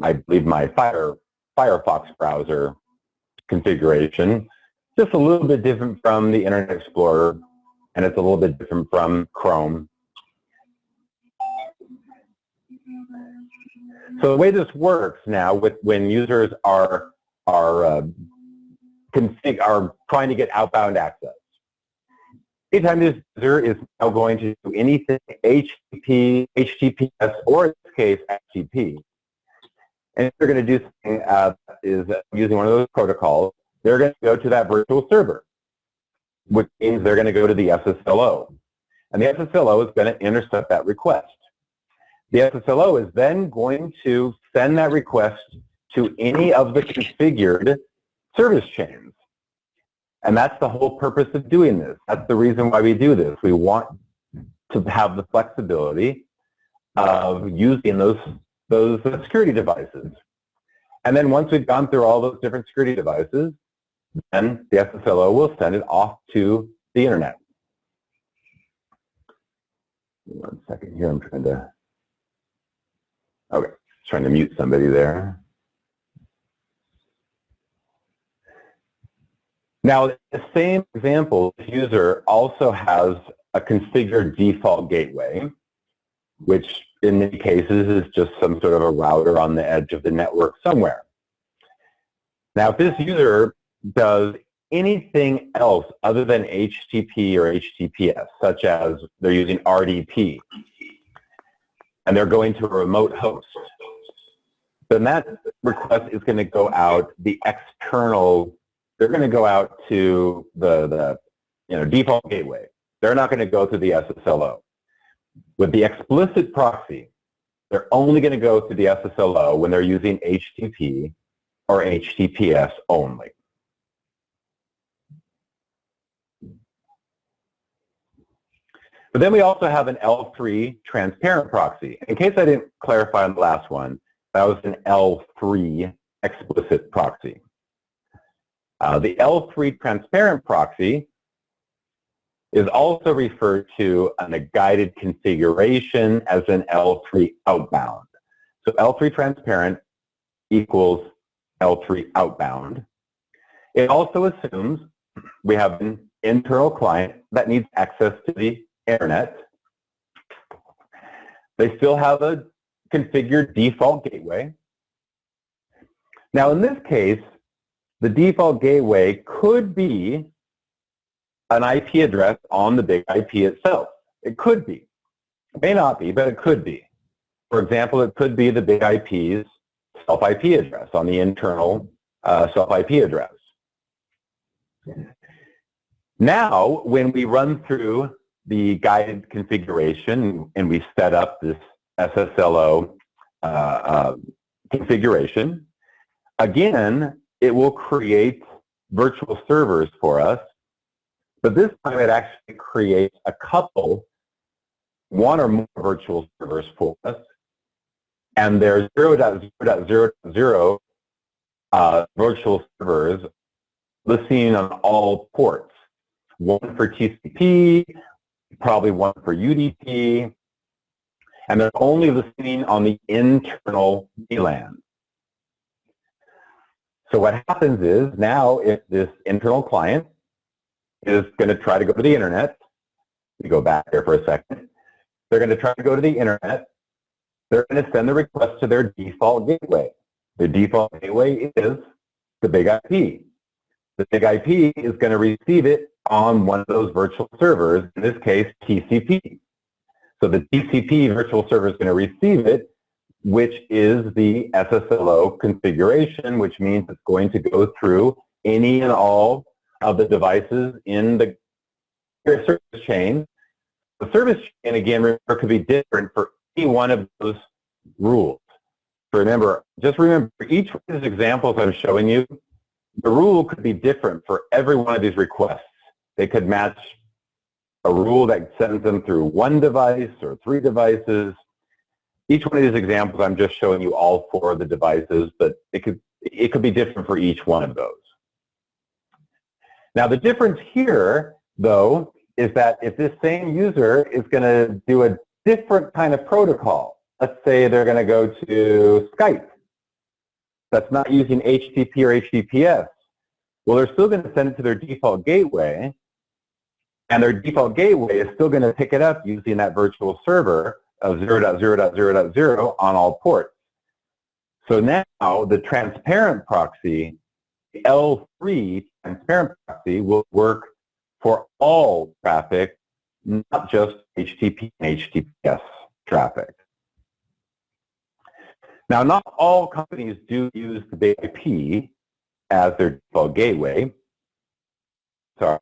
I believe, my Firefox browser configuration. Just a little bit different from the Internet Explorer, and it's a little bit different from Chrome. So the way this works now, when users are trying to get outbound access, anytime this user is now going to do anything HTTP, HTTPS, or in this case FTP, and if they're going to do something is using one of those protocols, they're going to go to that virtual server, which means they're going to go to the SSLO. And the SSLO is going to intercept that request. The SSLO is then going to send that request to any of the configured service chains. And that's the whole purpose of doing this. That's the reason why we do this. We want to have the flexibility of using those security devices. And then once we've gone through all those different security devices, then the SSLO will send it off to the internet. One second here, I'm trying to mute somebody there. Now, the same example, this user also has a configured default gateway, which in many cases is just some sort of a router on the edge of the network somewhere. Now, if this user does anything else other than HTTP or HTTPS, such as they're using RDP, and they're going to a remote host, then that request is going to go out the external. They're going to go out to the default gateway. They're not going to go to the SSLO. With the explicit proxy, they're only going to go through the SSLO when they're using HTTP or HTTPS only. But then we also have an L3 transparent proxy. In case I didn't clarify on the last one, that was an L3 explicit proxy. The L3 transparent proxy is also referred to in a guided configuration as an L3 outbound. So L3 transparent equals L3 outbound. It also assumes we have an internal client that needs access to the internet. They still have a configured default gateway. Now in this case, the default gateway could be an IP address on the big IP itself. It could be. It may not be, but it could be. For example, it could be the big IP's self-IP address on the internal self-IP address. Now, when we run through the guided configuration and we set up this SSLO configuration, again, it will create virtual servers for us, but this time it actually creates a couple, one or more virtual servers for us, and there's 0.0.0.0 virtual servers listening on all ports. One for TCP, probably one for UDP, and they're only listening on the internal VLAN. So what happens is now if this internal client is going to try to go to the internet, we go back there for a second, they're going to try to go to the internet, they're going to send the request to their default gateway. The default gateway is the big IP. The big IP is going to receive it on one of those virtual servers, in this case TCP. So the TCP virtual server is going to receive it, which is the SSLO configuration, which means it's going to go through any and all of the devices in the service chain. The service chain, again, remember, could be different for any one of those rules. So remember, just remember, for each of these examples I'm showing you, the rule could be different for every one of these requests. They could match a rule that sends them through one device or 3 devices. Each one of these examples, I'm just showing you all 4 of the devices, but it could be different for each one of those. Now the difference here, though, is that if this same user is going to do a different kind of protocol, let's say they're going to go to Skype, that's not using HTTP or HTTPS, well, they're still going to send it to their default gateway, and their default gateway is still going to pick it up using that virtual server of 0.0.0.0 on all ports. So now the transparent proxy, the L3 transparent proxy, will work for all traffic, not just HTTP and HTTPS traffic. Now, not all companies do use the big IP as their default gateway. Sorry.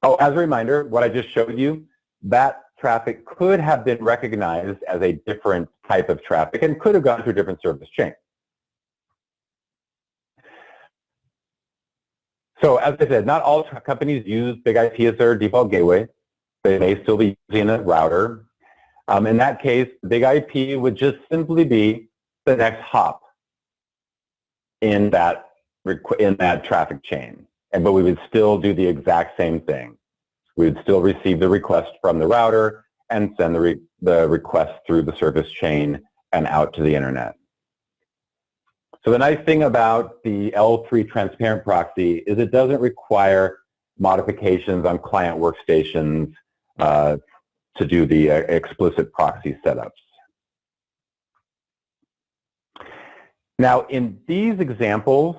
Oh, as a reminder, what I just showed you, that traffic could have been recognized as a different type of traffic and could have gone through a different service chain. So as I said, not all companies use big IP as their default gateway. They may still be using a router. In that case, the big IP would just simply be the next hop in that traffic chain. But we would still do the exact same thing. We would still receive the request from the router and send the request through the service chain and out to the internet. So the nice thing about the L3 transparent proxy is it doesn't require modifications on client workstations to do the explicit proxy setups. Now, in these examples,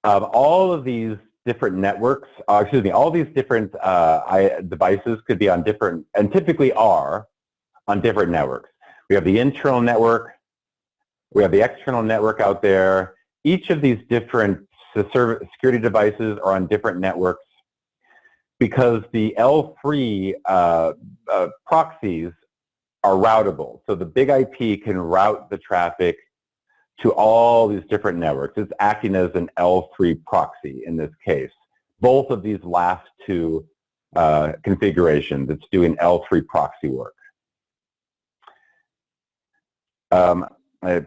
all of these different networks, all these different devices could be on different, and typically are, on different networks. We have the internal network, we have the external network out there. Each of these different security devices are on different networks because the L3 proxies are routable. So the big IP can route the traffic to all these different networks. It's acting as an L3 proxy in this case. Both of these last two configurations, it's doing L3 proxy work. My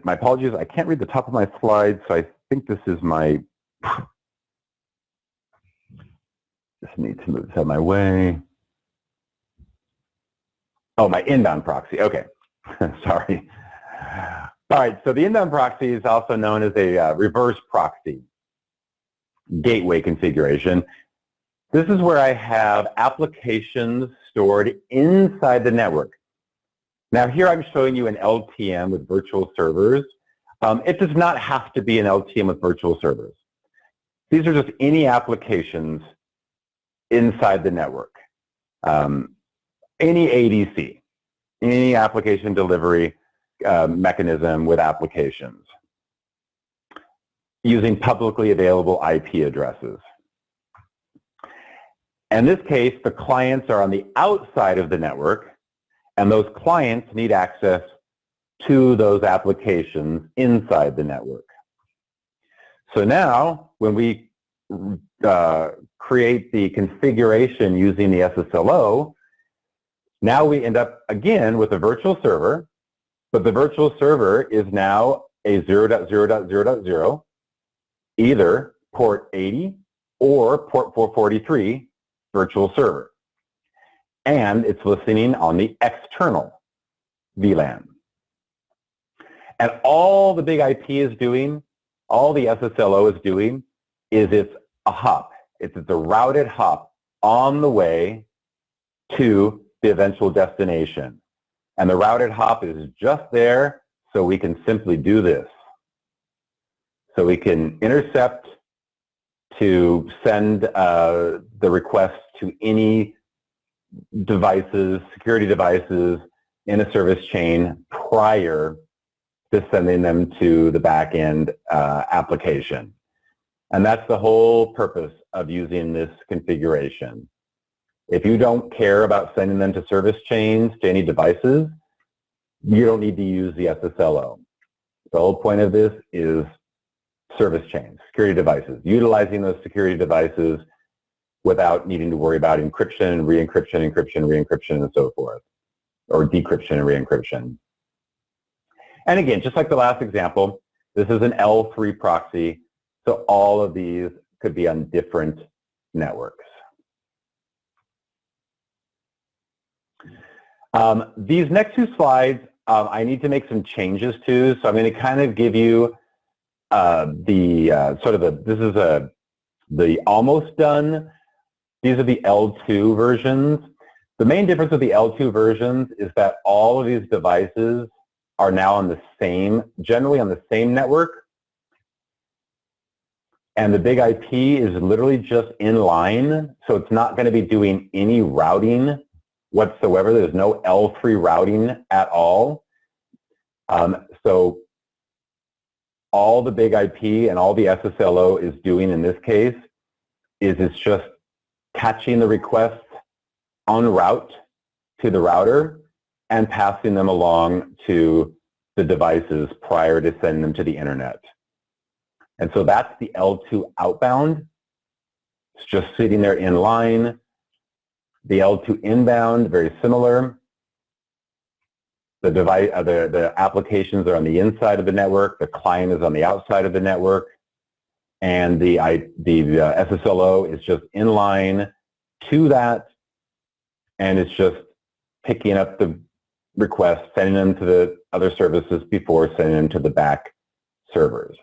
apologies, I can't read the top of my slide, so I think this is my, just need to move this out of my way. Oh, my inbound proxy, okay, sorry. All right, so the inbound proxy is also known as a reverse proxy gateway configuration. This is where I have applications stored inside the network. Now here I'm showing you an LTM with virtual servers. It does not have to be an LTM with virtual servers. These are just any applications inside the network. Any ADC, any application delivery mechanism with applications using publicly available IP addresses. In this case, the clients are on the outside of the network, and those clients need access to those applications inside the network. So now, when we create the configuration using the SSLO, now we end up again with a virtual server, but the virtual server is now a 0.0.0.0, either port 80 or port 443 virtual server. And it's listening on the external VLAN. And all the big IP is doing, all the SSLO is doing, is it's a hop. It's a routed hop on the way to the eventual destination. And the routed hop is just there so we can simply do this. So we can intercept to send the request to any devices, security devices in a service chain prior to sending them to the back-end application. And that's the whole purpose of using this configuration. If you don't care about sending them to service chains, to any devices, you don't need to use the SSLO. The whole point of this is service chains, security devices, utilizing those security devices without needing to worry about encryption, re-encryption, encryption, re-encryption, and so forth, or decryption and re-encryption. And again, just like the last example, this is an L3 proxy, so all of these could be on different networks. These next two slides, I need to make some changes to, so I'm going to kind of give you the almost done. These are the L2 versions. The main difference with the L2 versions is that all of these devices are now on the same, generally on the same network. And the big IP is literally just in line, so it's not going to be doing any routing whatsoever. There's no L3 routing at all. So all the big IP and all the SSLO is doing in this case is it's just catching the requests en route to the router and passing them along to the devices prior to sending them to the internet. And so that's the L2 outbound. It's just sitting there in line. The L2 inbound, very similar. The device, the applications are on the inside of the network. The client is on the outside of the network. And the SSLO is just in line to that. And it's just picking up the requests, sending them to the other services before sending them to the back servers.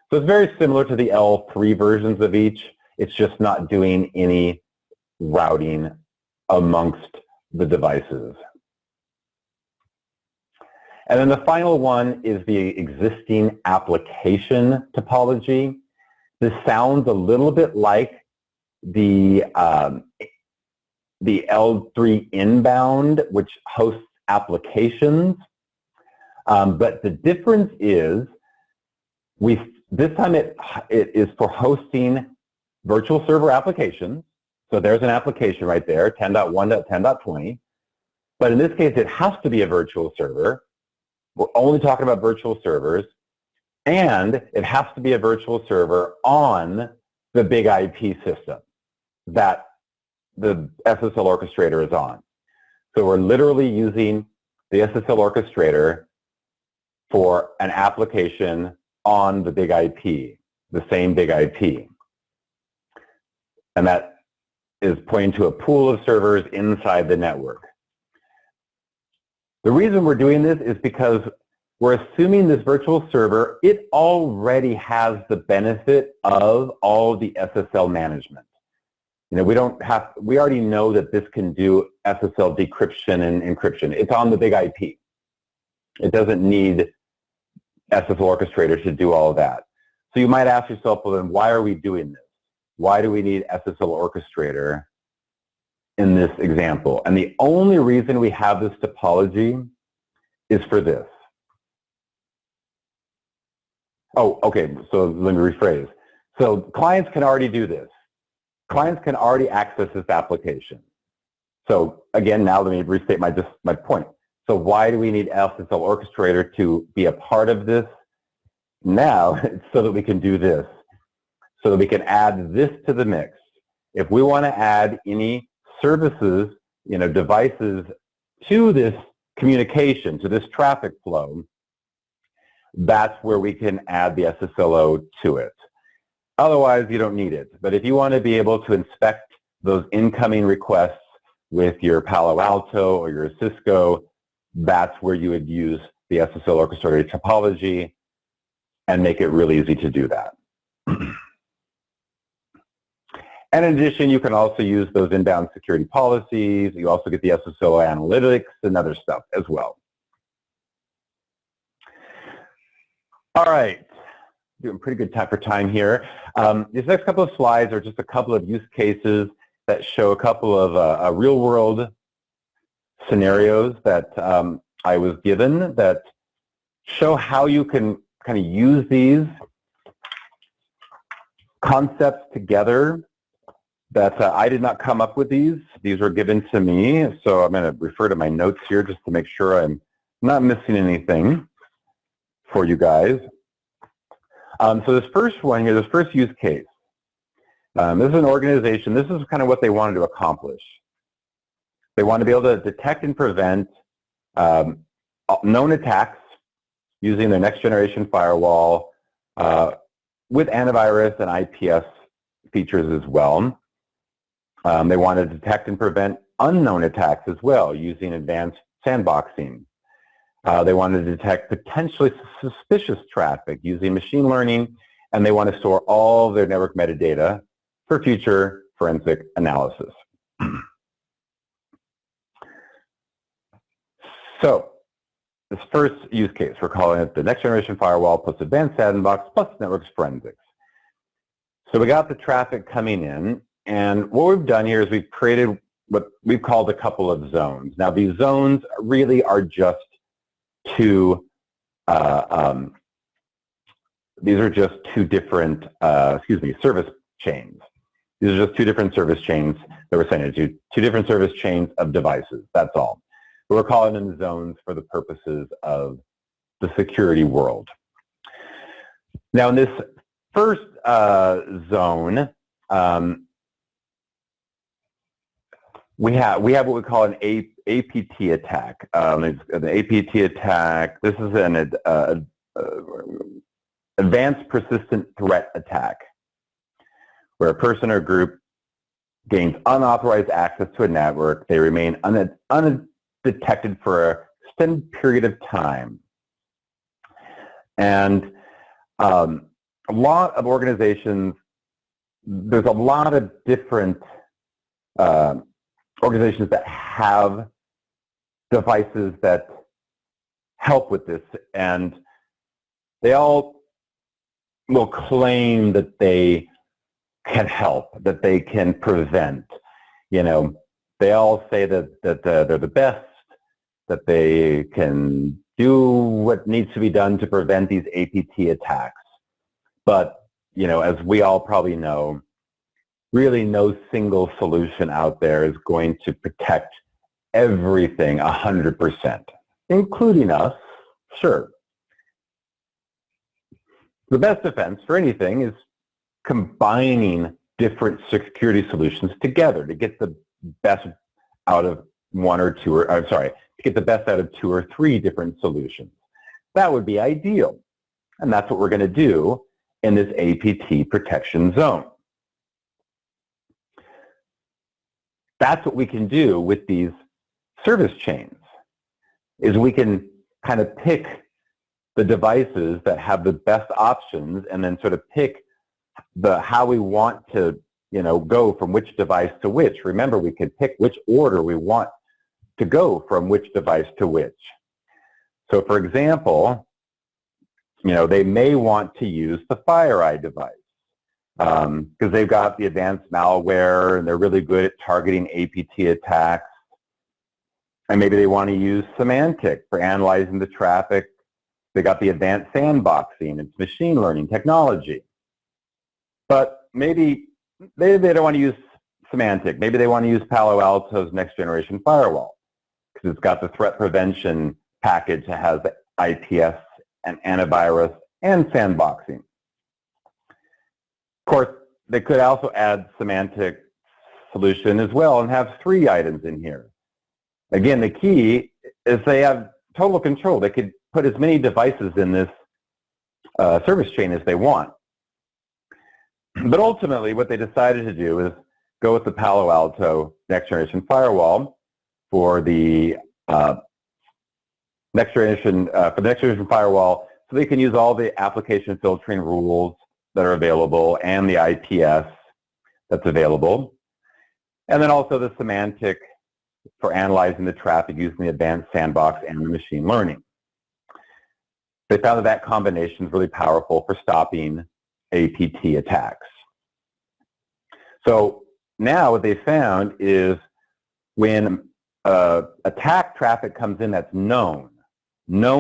So it's very similar to the L3 versions of each. It's just not doing any routing amongst the devices. And then the final one is the existing application topology. This sounds a little bit like the L3 inbound, which hosts applications. But the difference is this time it is for hosting virtual server applications. So there's an application right there, 10.1.10.20. But in this case, it has to be a virtual server. We're only talking about virtual servers. And it has to be a virtual server on the big IP system that the SSL Orchestrator is on. So we're literally using the SSL Orchestrator for an application on the big IP, the same big IP. And that is pointing to a pool of servers inside the network. The reason we're doing this is because we're assuming this virtual server, it already has the benefit of all the SSL management. You know, we already know that this can do SSL decryption and encryption. It's on the big IP. It doesn't need SSL Orchestrator to do all of that. So you might ask yourself, well, then why are we doing this? Why do we need SSL Orchestrator in this example? And the only reason we have this topology is for this. Oh, okay, so let me rephrase. So clients can already do this. Clients can already access this application. So again, now let me restate my point. So why do we need SSL Orchestrator to be a part of this? Now, it's so that we can do this, so that we can add this to the mix. If we want to add any services, you know, devices to this communication, to this traffic flow, that's where we can add the SSLO to it. Otherwise, you don't need it. But if you want to be able to inspect those incoming requests with your Palo Alto or your Cisco, that's where you would use the SSL Orchestrator topology and make it really easy to do that. And in addition, you can also use those inbound security policies. You also get the SSLO analytics and other stuff as well. All right, doing pretty good time for time here. These next couple of slides are just a couple of use cases that show a couple of real-world scenarios that I was given that show how you can kind of use these concepts together. That I did not come up with these. These were given to me, so I'm going to refer to my notes here just to make sure I'm not missing anything for you guys. So this first one here, this first use case, this is an organization, this is kind of what they wanted to accomplish. They want to be able to detect and prevent known attacks using their next generation firewall with antivirus and IPS features as well. They want to detect and prevent unknown attacks as well using advanced sandboxing. They want to detect potentially suspicious traffic using machine learning, and they want to store all of their network metadata for future forensic analysis. So this first use case, we're calling it the next generation firewall plus advanced sandbox plus network forensics. So we got the traffic coming in, and what we've done here is we've created what we've called a couple of zones. Now these zones really are just two, these are just two different, service chains. These are just two different service chains that we're sending to, two different service chains of devices, that's all. But we're calling them zones for the purposes of the security world. Now in this first zone, we have what we call an APT attack. An APT attack, this is an advanced persistent threat attack, where a person or group gains unauthorized access to a network. They remain undetected for an extended period of time. And a lot of organizations, there's a lot of different organizations that have devices that help with this, and they all will claim that they can help, that they can prevent. You know, they all say that they're the best, that they can do what needs to be done to prevent these APT attacks. But, you know, as we all probably know, really no single solution out there is going to protect everything 100%, including us, sure. The best defense for anything is combining different security solutions together to get the best out of one or two, or I'm sorry, to get the best out of 2 or 3 different solutions. That would be ideal. And that's what we're going to do in this APT protection zone. That's what we can do with these service chains, is we can kind of pick the devices that have the best options and then sort of pick how we want to, go from which device to which. Remember, we could pick which order we want to go from which device to which. So for example, they may want to use the FireEye device because they've got the advanced malware and they're really good at targeting APT attacks. And maybe they want to use Symantec for analyzing the traffic. They got the advanced sandboxing. It's machine learning technology. But maybe they don't want to use Symantec. Maybe they want to use Palo Alto's next generation firewall because it's got the threat prevention package that has the IPS and antivirus and sandboxing. Of course, they could also add Symantec solution as well and have 3 items in here. Again, the key is they have total control. They could put as many devices in this service chain as they want. But ultimately, what they decided to do is go with the Palo Alto next generation firewall for the next generation firewall, so they can use all the application filtering rules that are available and the IPS that's available, and then also the Symantec for analyzing the traffic using the advanced sandbox and the machine learning. They found that combination is really powerful for stopping APT attacks. So now what they found is when attack traffic comes in that's known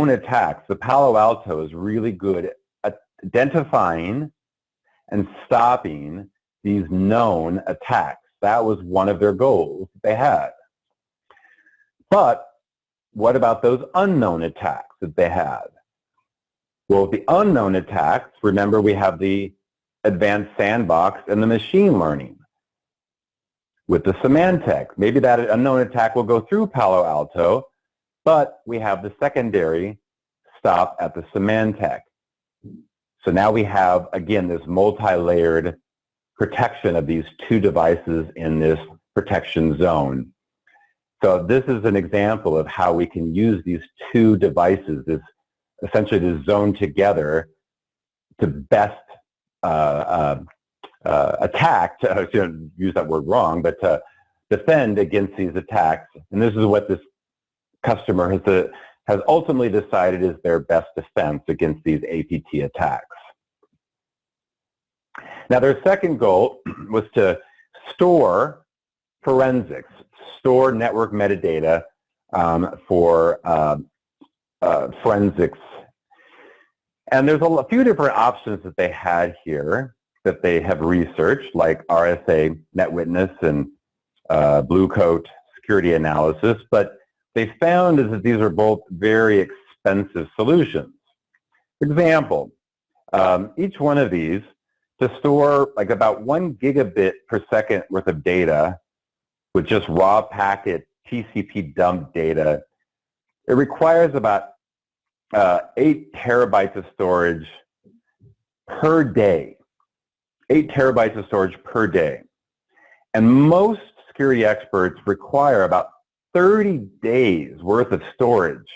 attacks, the Palo Alto is really good at identifying and stopping these known attacks. That was one of their goals that they had. But what about those unknown attacks that they had? Well, the unknown attacks, remember we have the advanced sandbox and the machine learning. With the Symantec, maybe that unknown attack will go through Palo Alto, but we have the secondary stop at the Symantec. So now we have, again, this multi-layered protection of these 2 devices in this protection zone. So this is an example of how we can use these 2 devices, essentially this zone together to best attack, to use that word wrong, but to defend against these attacks. And this is what this customer has ultimately decided is their best defense against these APT attacks. Now their second goal was to store forensics, store network metadata for forensics. And there's a few different options that they had here that they have researched, like RSA NetWitness and Blue Coat security analysis, but they found is that these are both very expensive solutions. For example, each one of these, to store like about 1 gigabit per second worth of data with just raw packet TCP dump data, it requires about 8 terabytes of storage per day. 8 terabytes of storage per day. And most security experts require about 30 days worth of storage,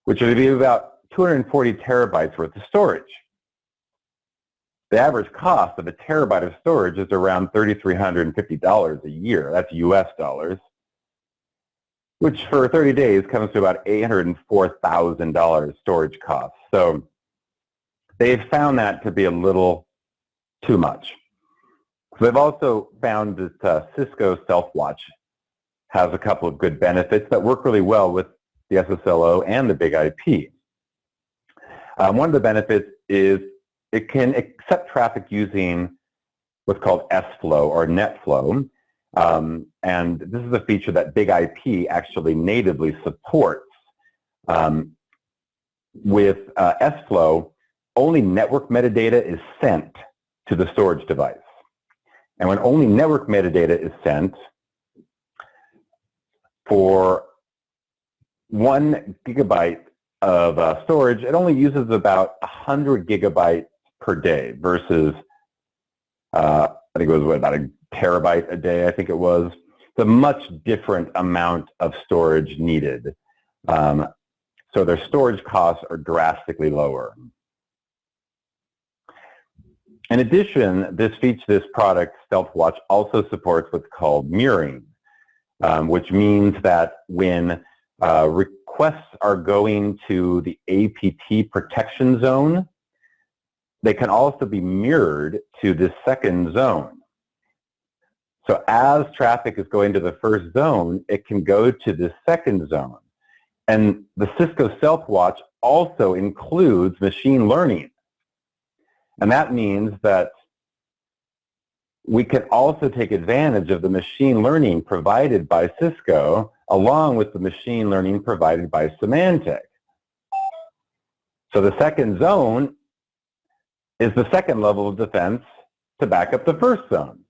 which would be about 240 terabytes worth of storage. The average cost of a terabyte of storage is around $3,350 a year. That's US dollars, which for 30 days comes to about $804,000 storage costs. So they've found that to be a little too much. So they've also found that Cisco Self-Watch has a couple of good benefits that work really well with the SSLO and the big IP. One of the benefits is it can accept traffic using what's called SFlow or NetFlow. And this is a feature that Big IP actually natively supports. With SFlow, only network metadata is sent to the storage device. And when only network metadata is sent, for 1 gigabyte of storage, it only uses about 100 gigabytes per day versus, I think it was about a terabyte a day, I think it was. It's a much different amount of storage needed. So their storage costs are drastically lower. In addition, this product, StealthWatch, also supports what's called mirroring, which means that when requests are going to the APT protection zone, they can also be mirrored to the second zone. So as traffic is going to the first zone, it can go to the second zone. And the Cisco StealthWatch also includes machine learning. And that means that we can also take advantage of the machine learning provided by Cisco along with the machine learning provided by Symantec. So the second zone is the second level of defense to back up the first zone.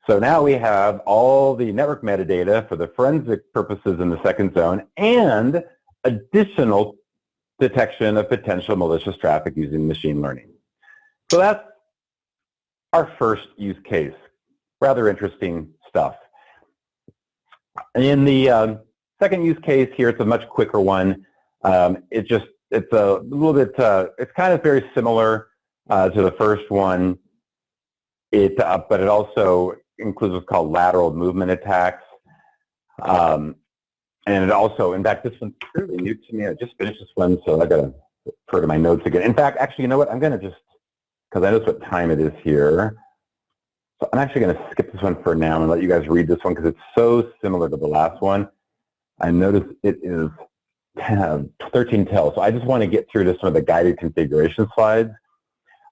So now we have all the network metadata for the forensic purposes in the second zone and additional detection of potential malicious traffic using machine learning. So that's our first use case. Rather interesting stuff. In the second use case here, it's a much quicker one. It's a little bit, it's kind of very similar to the first one. But it also includes what's called lateral movement attacks. And it also, in fact, this one's fairly new to me. I just finished this one, so I got to refer to my notes again. In fact, actually, you know what? I'm going to just, because I know what time it is here. So I'm actually going to skip this one for now and let you guys read this one because it's so similar to the last one. I noticed it is 13 tells. So I just want to get through to some of the guided configuration slides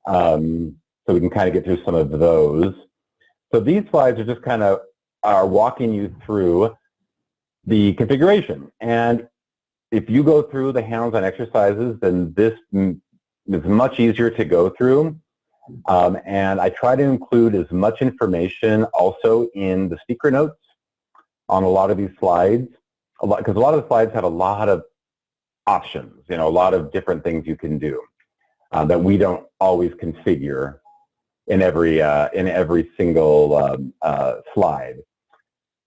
so we can kind of get through some of those. So these slides are just kind of walking you through the configuration. And if you go through the hands-on exercises, then this is much easier to go through. And I try to include as much information also in the speaker notes on a lot of these slides, because a lot of the slides have a lot of options, a lot of different things you can do that we don't always configure in every single slide.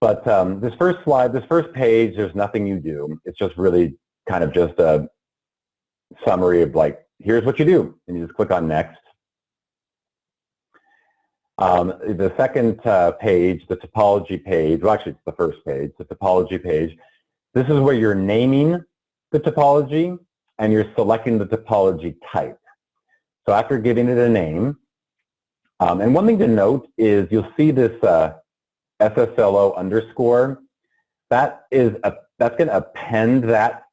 But this first slide, this first page, there's nothing you do. It's just really kind of just a summary of like, here's what you do, and you just click on next. The second page, the topology page, well actually it's the first page, the topology page. This is where you're naming the topology and you're selecting the topology type. So after giving it a name, and one thing to note is you'll see this SSLO underscore. That's going to append that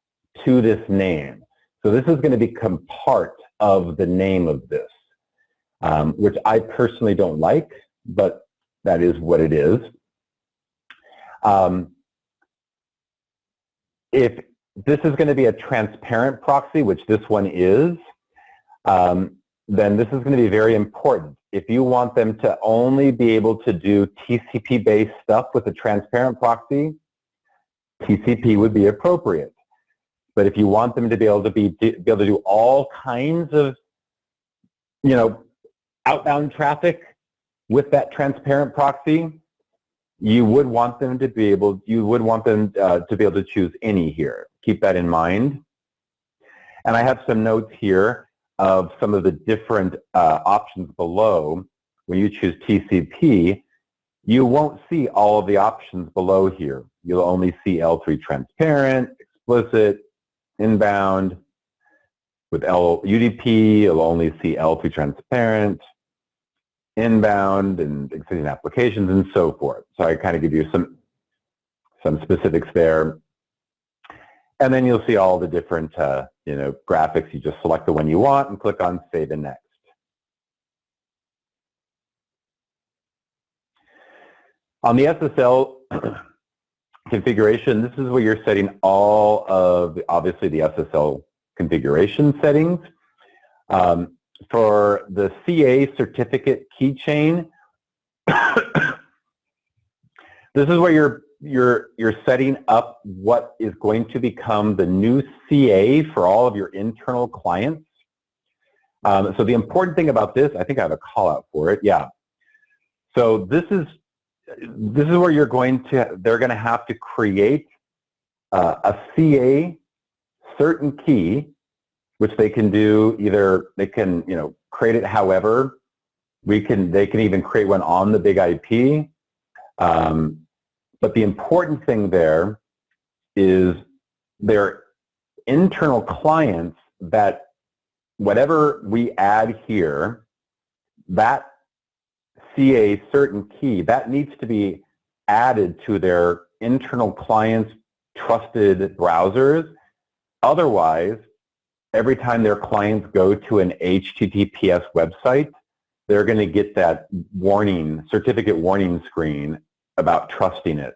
to this name. So this is going to become part of the name of this, which I personally don't like, but that is what it is. If this is going to be a transparent proxy, which this one is, then this is going to be very important. If you want them to only be able to do TCP-based stuff with a transparent proxy, TCP would be appropriate. But if you want them to be able to do all kinds of, outbound traffic with that transparent proxy, you would want them to be able to choose any here. Keep that in mind. And I have some notes here of some of the different options below. When you choose TCP, you won't see all of the options below here. You'll only see L3 transparent, explicit, inbound. With UDP, you'll only see L3 transparent, inbound, and existing applications, and so forth. So I kind of give you some specifics there. And then you'll see all the different graphics. You just select the one you want and click on Save and Next. On the SSL configuration, this is where you're setting all of, obviously, the SSL configuration settings. For the CA certificate keychain, this is where you're setting up what is going to become the new CA for all of your internal clients. So the important thing about this, I think I have a call out for it. Yeah. So this is where they're going to have to create a CA certain key, which they can do either, they can, create it however, they can even create one on the big IP. But the important thing there is their internal clients, that whatever we add here, that CA certain key, that needs to be added to their internal clients' trusted browsers. Otherwise, every time their clients go to an HTTPS website, they're going to get that certificate warning screen about trusting it.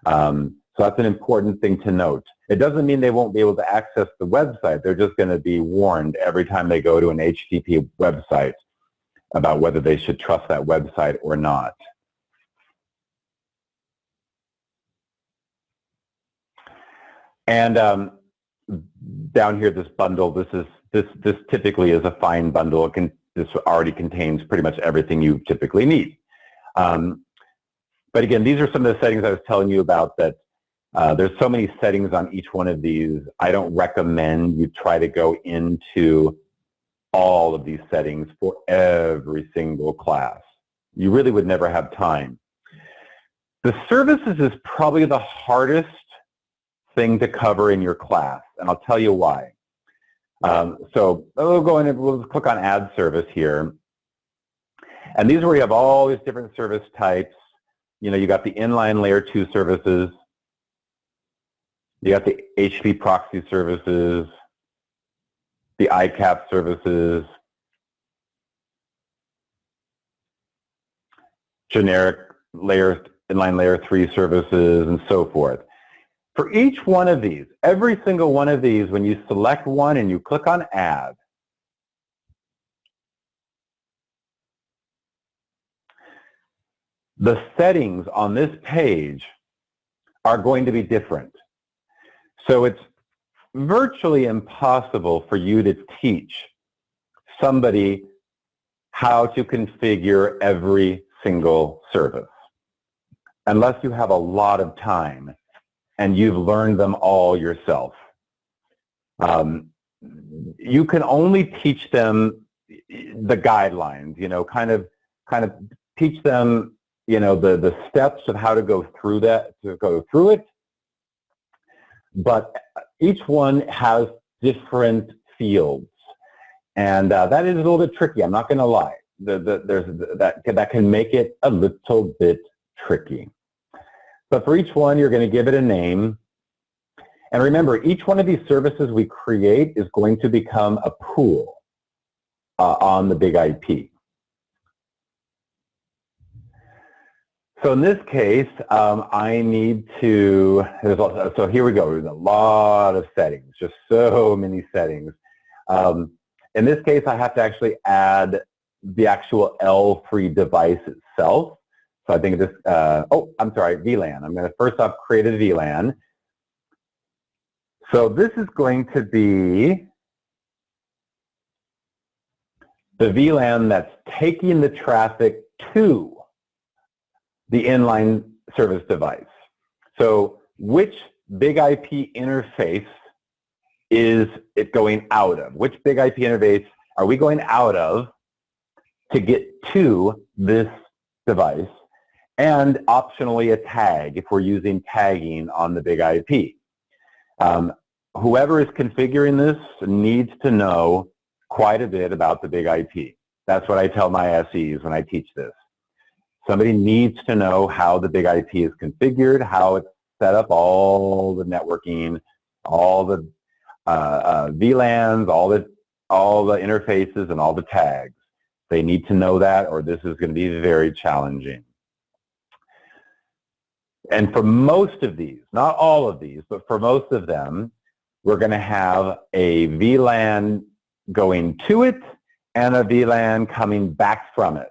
So that's an important thing to note. It doesn't mean they won't be able to access the website. They're just going to be warned every time they go to an HTTP website about whether they should trust that website or not. And down here, this bundle, this typically is a fine bundle. This already contains pretty much everything you typically need. But again, these are some of the settings I was telling you about, that there's so many settings on each one of these. I don't recommend you try to go into all of these settings for every single class. You really would never have time. The services is probably the hardest thing to cover in your class, and I'll tell you why. So we'll go in and we'll click on Add Service here. And these are where you have all these different service types. You got the inline layer 2 services. You got the HTTP proxy services, the ICAP services, generic inline layer 3 services, and so forth. For each one of these, every single one of these, when you select one and you click on Add, the settings on this page are going to be different. So it's virtually impossible for you to teach somebody how to configure every single service unless you have a lot of time and you've learned them all yourself. You can only teach them the guidelines, kind of teach them, the steps of how to go through it. But each one has different fields, and that is a little bit tricky. I'm not going to lie. That can make it a little bit tricky. But for each one, you're going to give it a name. And remember, each one of these services we create is going to become a pool on the big IP. So in this case, I need to, so here we go. There's a lot of settings, just so many settings. In this case, I have to actually add the actual L3 device itself. So I think this, I'm sorry, VLAN. I'm going to first off create a VLAN. So this is going to be the VLAN that's taking the traffic to the inline service device. So which big IP interface is it going out of? Which big IP interface are we going out of to get to this device? And optionally a tag if we're using tagging on the big IP. Whoever is configuring this needs to know quite a bit about the big IP. That's what I tell my SEs when I teach this. Somebody needs to know how the big IP is configured, how it's set up, all the networking, all the VLANs, all the interfaces, and all the tags. They need to know that, or this is going to be very challenging. And for most of these, not all of these, but for most of them, we're going to have a VLAN going to it and a VLAN coming back from it.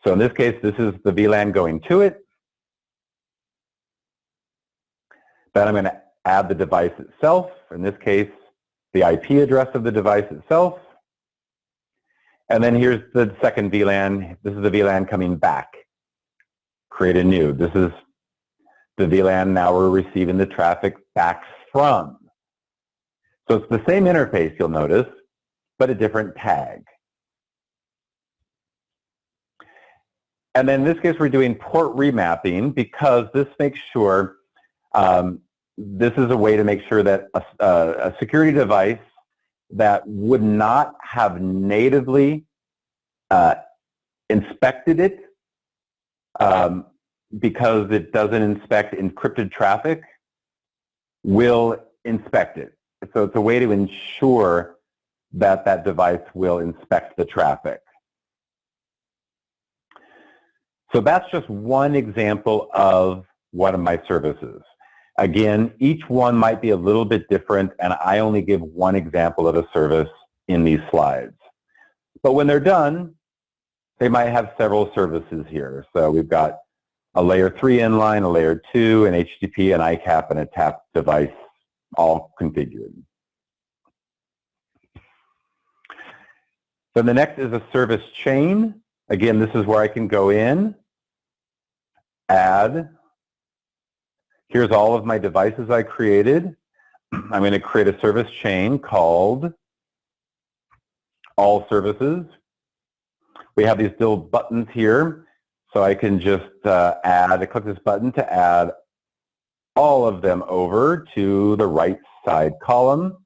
So in this case, this is the VLAN going to it. Then I'm going to add the device itself. In this case, the IP address of the device itself. And then here's the second VLAN. This is the VLAN coming back. Create a new. This is the VLAN now we're receiving the traffic back from. So it's the same interface, you'll notice, but a different tag. And then in this case, we're doing port remapping because this makes sure, this is a way to make sure that a security device that would not have natively inspected it because it doesn't inspect encrypted traffic will inspect it. So it's a way to ensure that that device will inspect the traffic. So that's just one example of one of my services. Again, each one might be a little bit different, and I only give one example of a service in these slides. But when they're done, they might have several services here. So we've got a layer 3 inline, a layer 2, an HTTP, an ICAP, and a TAP device all configured. So the next is a service chain. Again, this is where I can go in, add. Here's all of my devices I created. I'm going to create a service chain called all services. We have these little buttons here, so I can just I click this button to add all of them over to the right side column.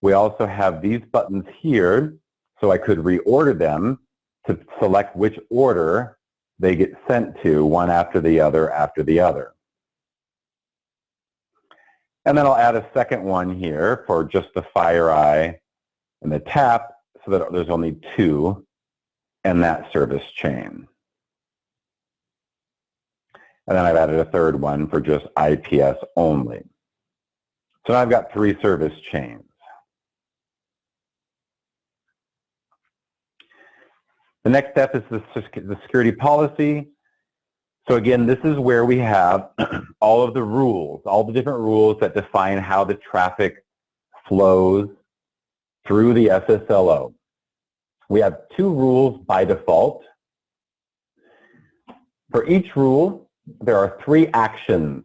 We also have these buttons here, so I could reorder them to select which order they get sent to, one after the other after the other. And then I'll add a second one here for just the FireEye and the TAP so that there's only 2 in that service chain. And then I've added a third one for just IPS only. So now I've got 3 service chains. The next step is the security policy. So again, this is where we have all of the rules, all the different rules that define how the traffic flows through the SSLO. We have 2 rules by default. For each rule, there are 3 actions.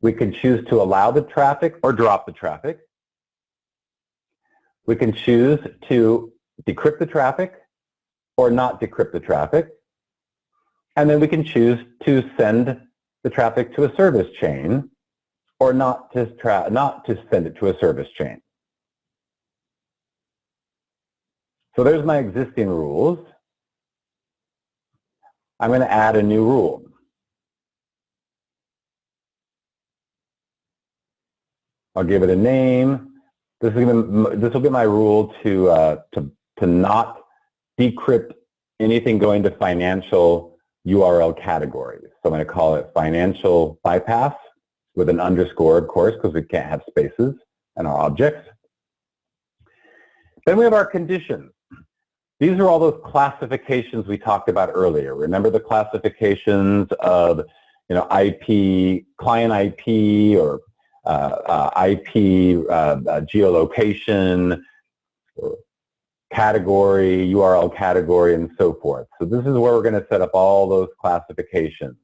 We can choose to allow the traffic or drop the traffic. We can choose to decrypt the traffic or not decrypt the traffic. And then we can choose to send the traffic to a service chain or not to send it to a service chain. So there's my existing rules. I'm going to add a new rule. I'll give it a name. This will be my rule to not decrypt anything going to financial URL categories. So I'm going to call it financial bypass with an underscore, of course, because we can't have spaces in our objects. Then we have our conditions. These are all those classifications we talked about earlier. Remember the classifications of, IP, client IP, or IP geolocation, or category, URL category, and so forth. So this is where we're going to set up all those classifications.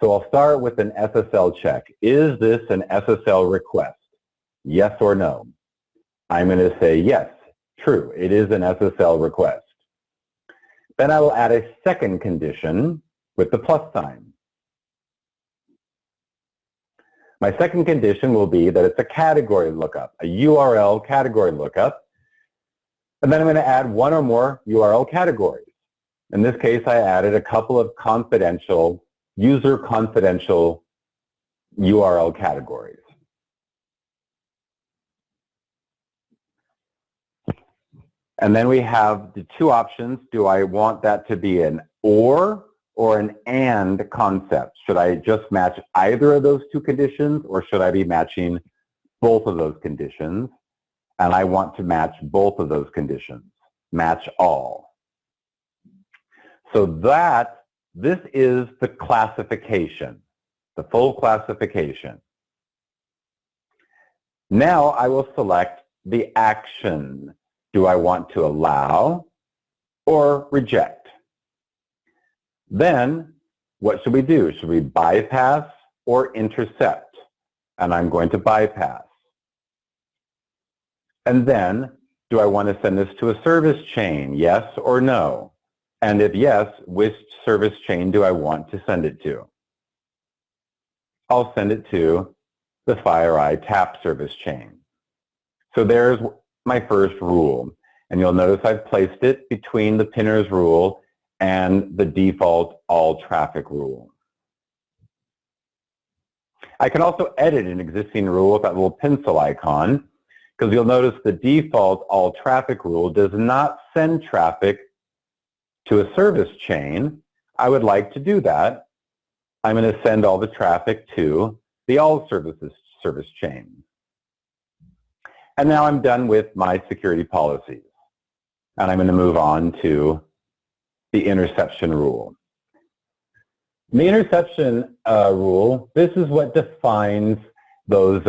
So I'll start with an SSL check. Is this an SSL request? Yes or no? I'm going to say yes, true, it is an SSL request. Then I will add a second condition with the plus sign. My second condition will be that it's a category lookup, a URL category lookup. And then I'm going to add 1 or more URL categories. In this case, I added a couple of confidential, user confidential URL categories. And then we have the 2 options. Do I want that to be an or or an and concept. Should I just match either of those two conditions, or should I be matching both of those conditions? And I want to match both of those conditions. Match all. So this is the classification, the full classification. Now I will select the action. Do I want to allow or reject? Then what should we do? Should we bypass or intercept? And I'm going to bypass. And then, do I want to send this to a service chain? Yes or no? And if yes, which service chain do I want to send it to? I'll send it to the FireEye tap service chain. So there's my first rule. And you'll notice I've placed it between the pinners rule and the default all traffic rule. I can also edit an existing rule with that little pencil icon, because you'll notice the default all traffic rule does not send traffic to a service chain. I would like to do that. I'm going to send all the traffic to the all services service chain. And now I'm done with my security policies. And I'm going to move on to the interception rule. The interception rule, this is what defines those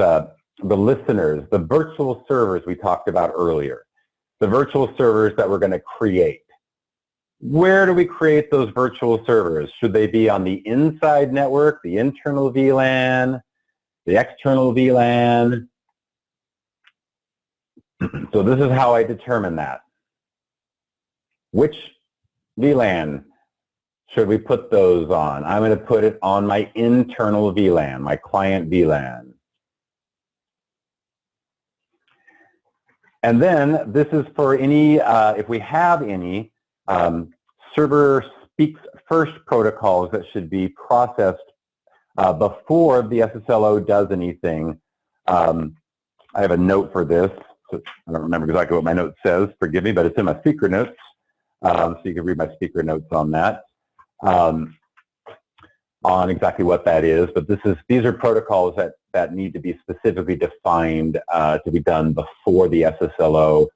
the listeners, the virtual servers we talked about earlier, the virtual servers that we're going to create. Where do we create those virtual servers? Should they be on the inside network, the internal VLAN, the external VLAN? So this is how I determine that. Which VLAN should we put those on? I'm going to put it on my internal VLAN, my client VLAN. And then this is for any, if we have any server speaks first protocols that should be processed before the SSLO does anything. I have a note for this. So I don't remember exactly what my note says, forgive me, but it's in my speaker notes. So you can read my speaker notes on that, on exactly what that is. But these are protocols that need to be specifically defined to be done before the SSLO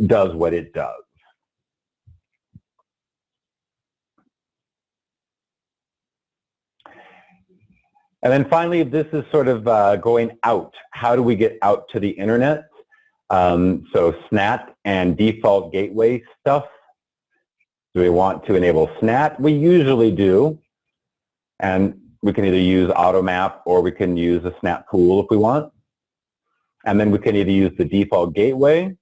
does what it does. And then finally, this is sort of going out. How do we get out to the internet? So SNAT and default gateway stuff. Do we want to enable SNAT? We usually do. And we can either use AutoMap or we can use a SNAT pool if we want. And then we can either use the default gateway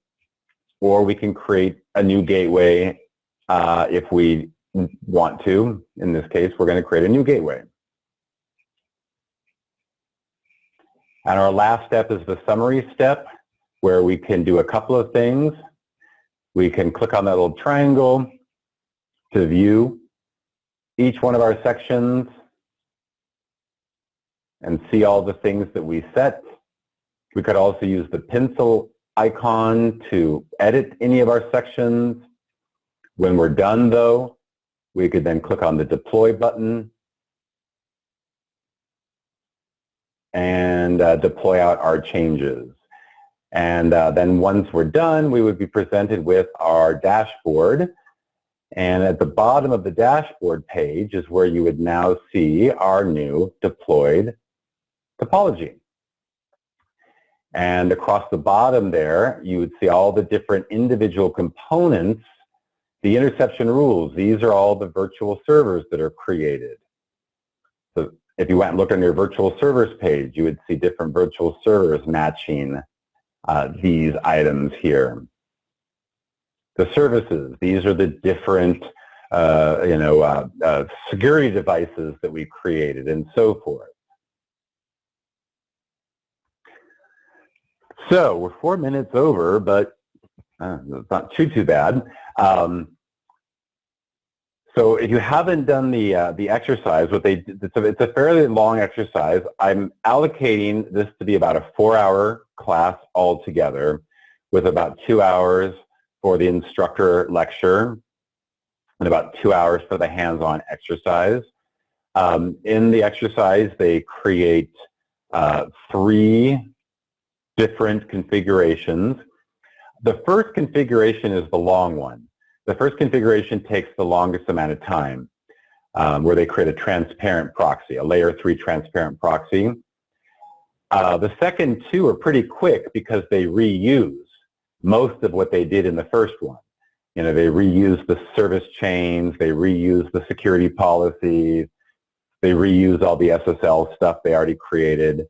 or we can create a new gateway if we want to. In this case, we're going to create a new gateway. And our last step is the summary step, where we can do a couple of things. We can click on that little triangle to view each one of our sections and see all the things that we set. We could also use the pencil icon to edit any of our sections. When we're done, though, we could then click on the deploy button and deploy out our changes. And then once we're done, we would be presented with our dashboard. And at the bottom of the dashboard page is where you would now see our new deployed topology. And across the bottom there, you would see all the different individual components, the interception rules. These are all the virtual servers that are created. So if you went and looked on your virtual servers page, you would see different virtual servers matching these items here. The services, these are the different security devices that we created and so forth. So we're 4 minutes over, but it's not too bad. So if you haven't done the exercise, it's a fairly long exercise. I'm allocating this to be about a 4-hour class altogether, with about 2 hours for the instructor lecture. and about 2 hours for the hands-on exercise. In the exercise, they create 3 different configurations. The first configuration is the long one. The first configuration takes the longest amount of time, where they create a transparent proxy, a layer 3 transparent proxy. The second 2 are pretty quick because they reuse most of what they did in the first one. You know, they reuse the service chains, they reuse the security policies, they reuse all the SSL stuff they already created.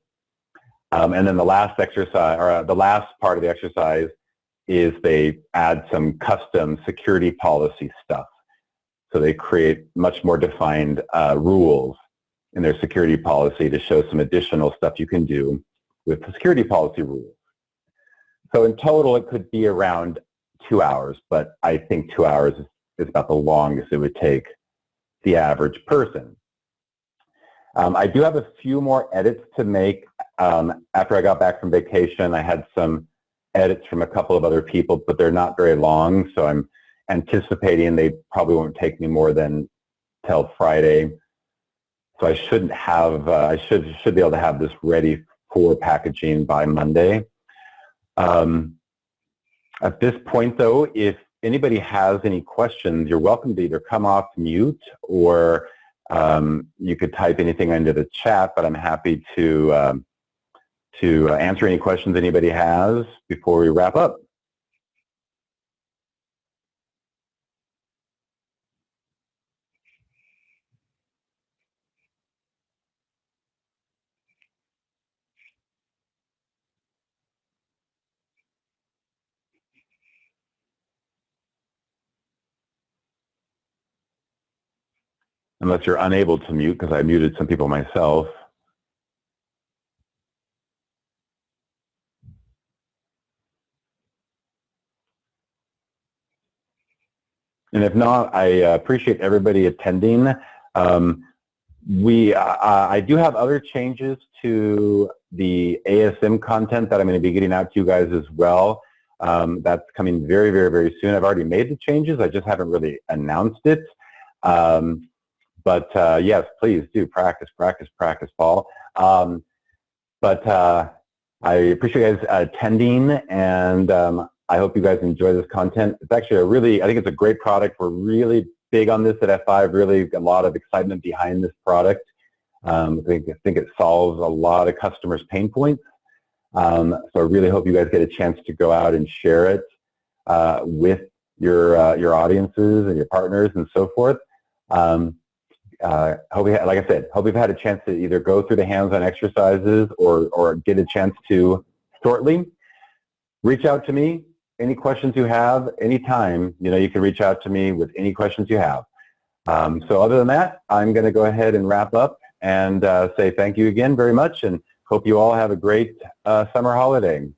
And then the last exercise, or the last part of the exercise, is they add some custom security policy stuff. So they create much more defined rules in their security policy to show some additional stuff you can do with the security policy rules. So in total, it could be around 2 hours, but I think 2 hours is about the longest it would take the average person. I do have a few more edits to make. After I got back from vacation, I had some edits from a couple of other people, but they're not very long, so I'm anticipating they probably won't take me more than till Friday. So I shouldn't have, I should be able to have this ready for packaging by Monday. At this point though, if anybody has any questions, you're welcome to either come off mute or you could type anything into the chat, but I'm happy to answer any questions anybody has before we wrap up. Unless you're unable to mute, because I muted some people myself. And if not, I appreciate everybody attending. I do have other changes to the ASM content that I'm going to be getting out to you guys as well. That's coming very, very, very soon. I've already made the changes. I just haven't really announced it. But yes, please do practice, practice, practice, Paul. But I appreciate you guys attending, and I hope you guys enjoy this content. It's actually I think it's a great product. We're really big on this at F5, really a lot of excitement behind this product. I think it solves a lot of customers' pain points. So I really hope you guys get a chance to go out and share it with your audiences and your partners and so forth. Like I said, hope you've had a chance to either go through the hands-on exercises or get a chance to shortly. Reach out to me. Any questions you have, anytime, you can reach out to me with any questions you have. So other than that, I'm going to go ahead and wrap up and say thank you again very much, and hope you all have a great summer holiday.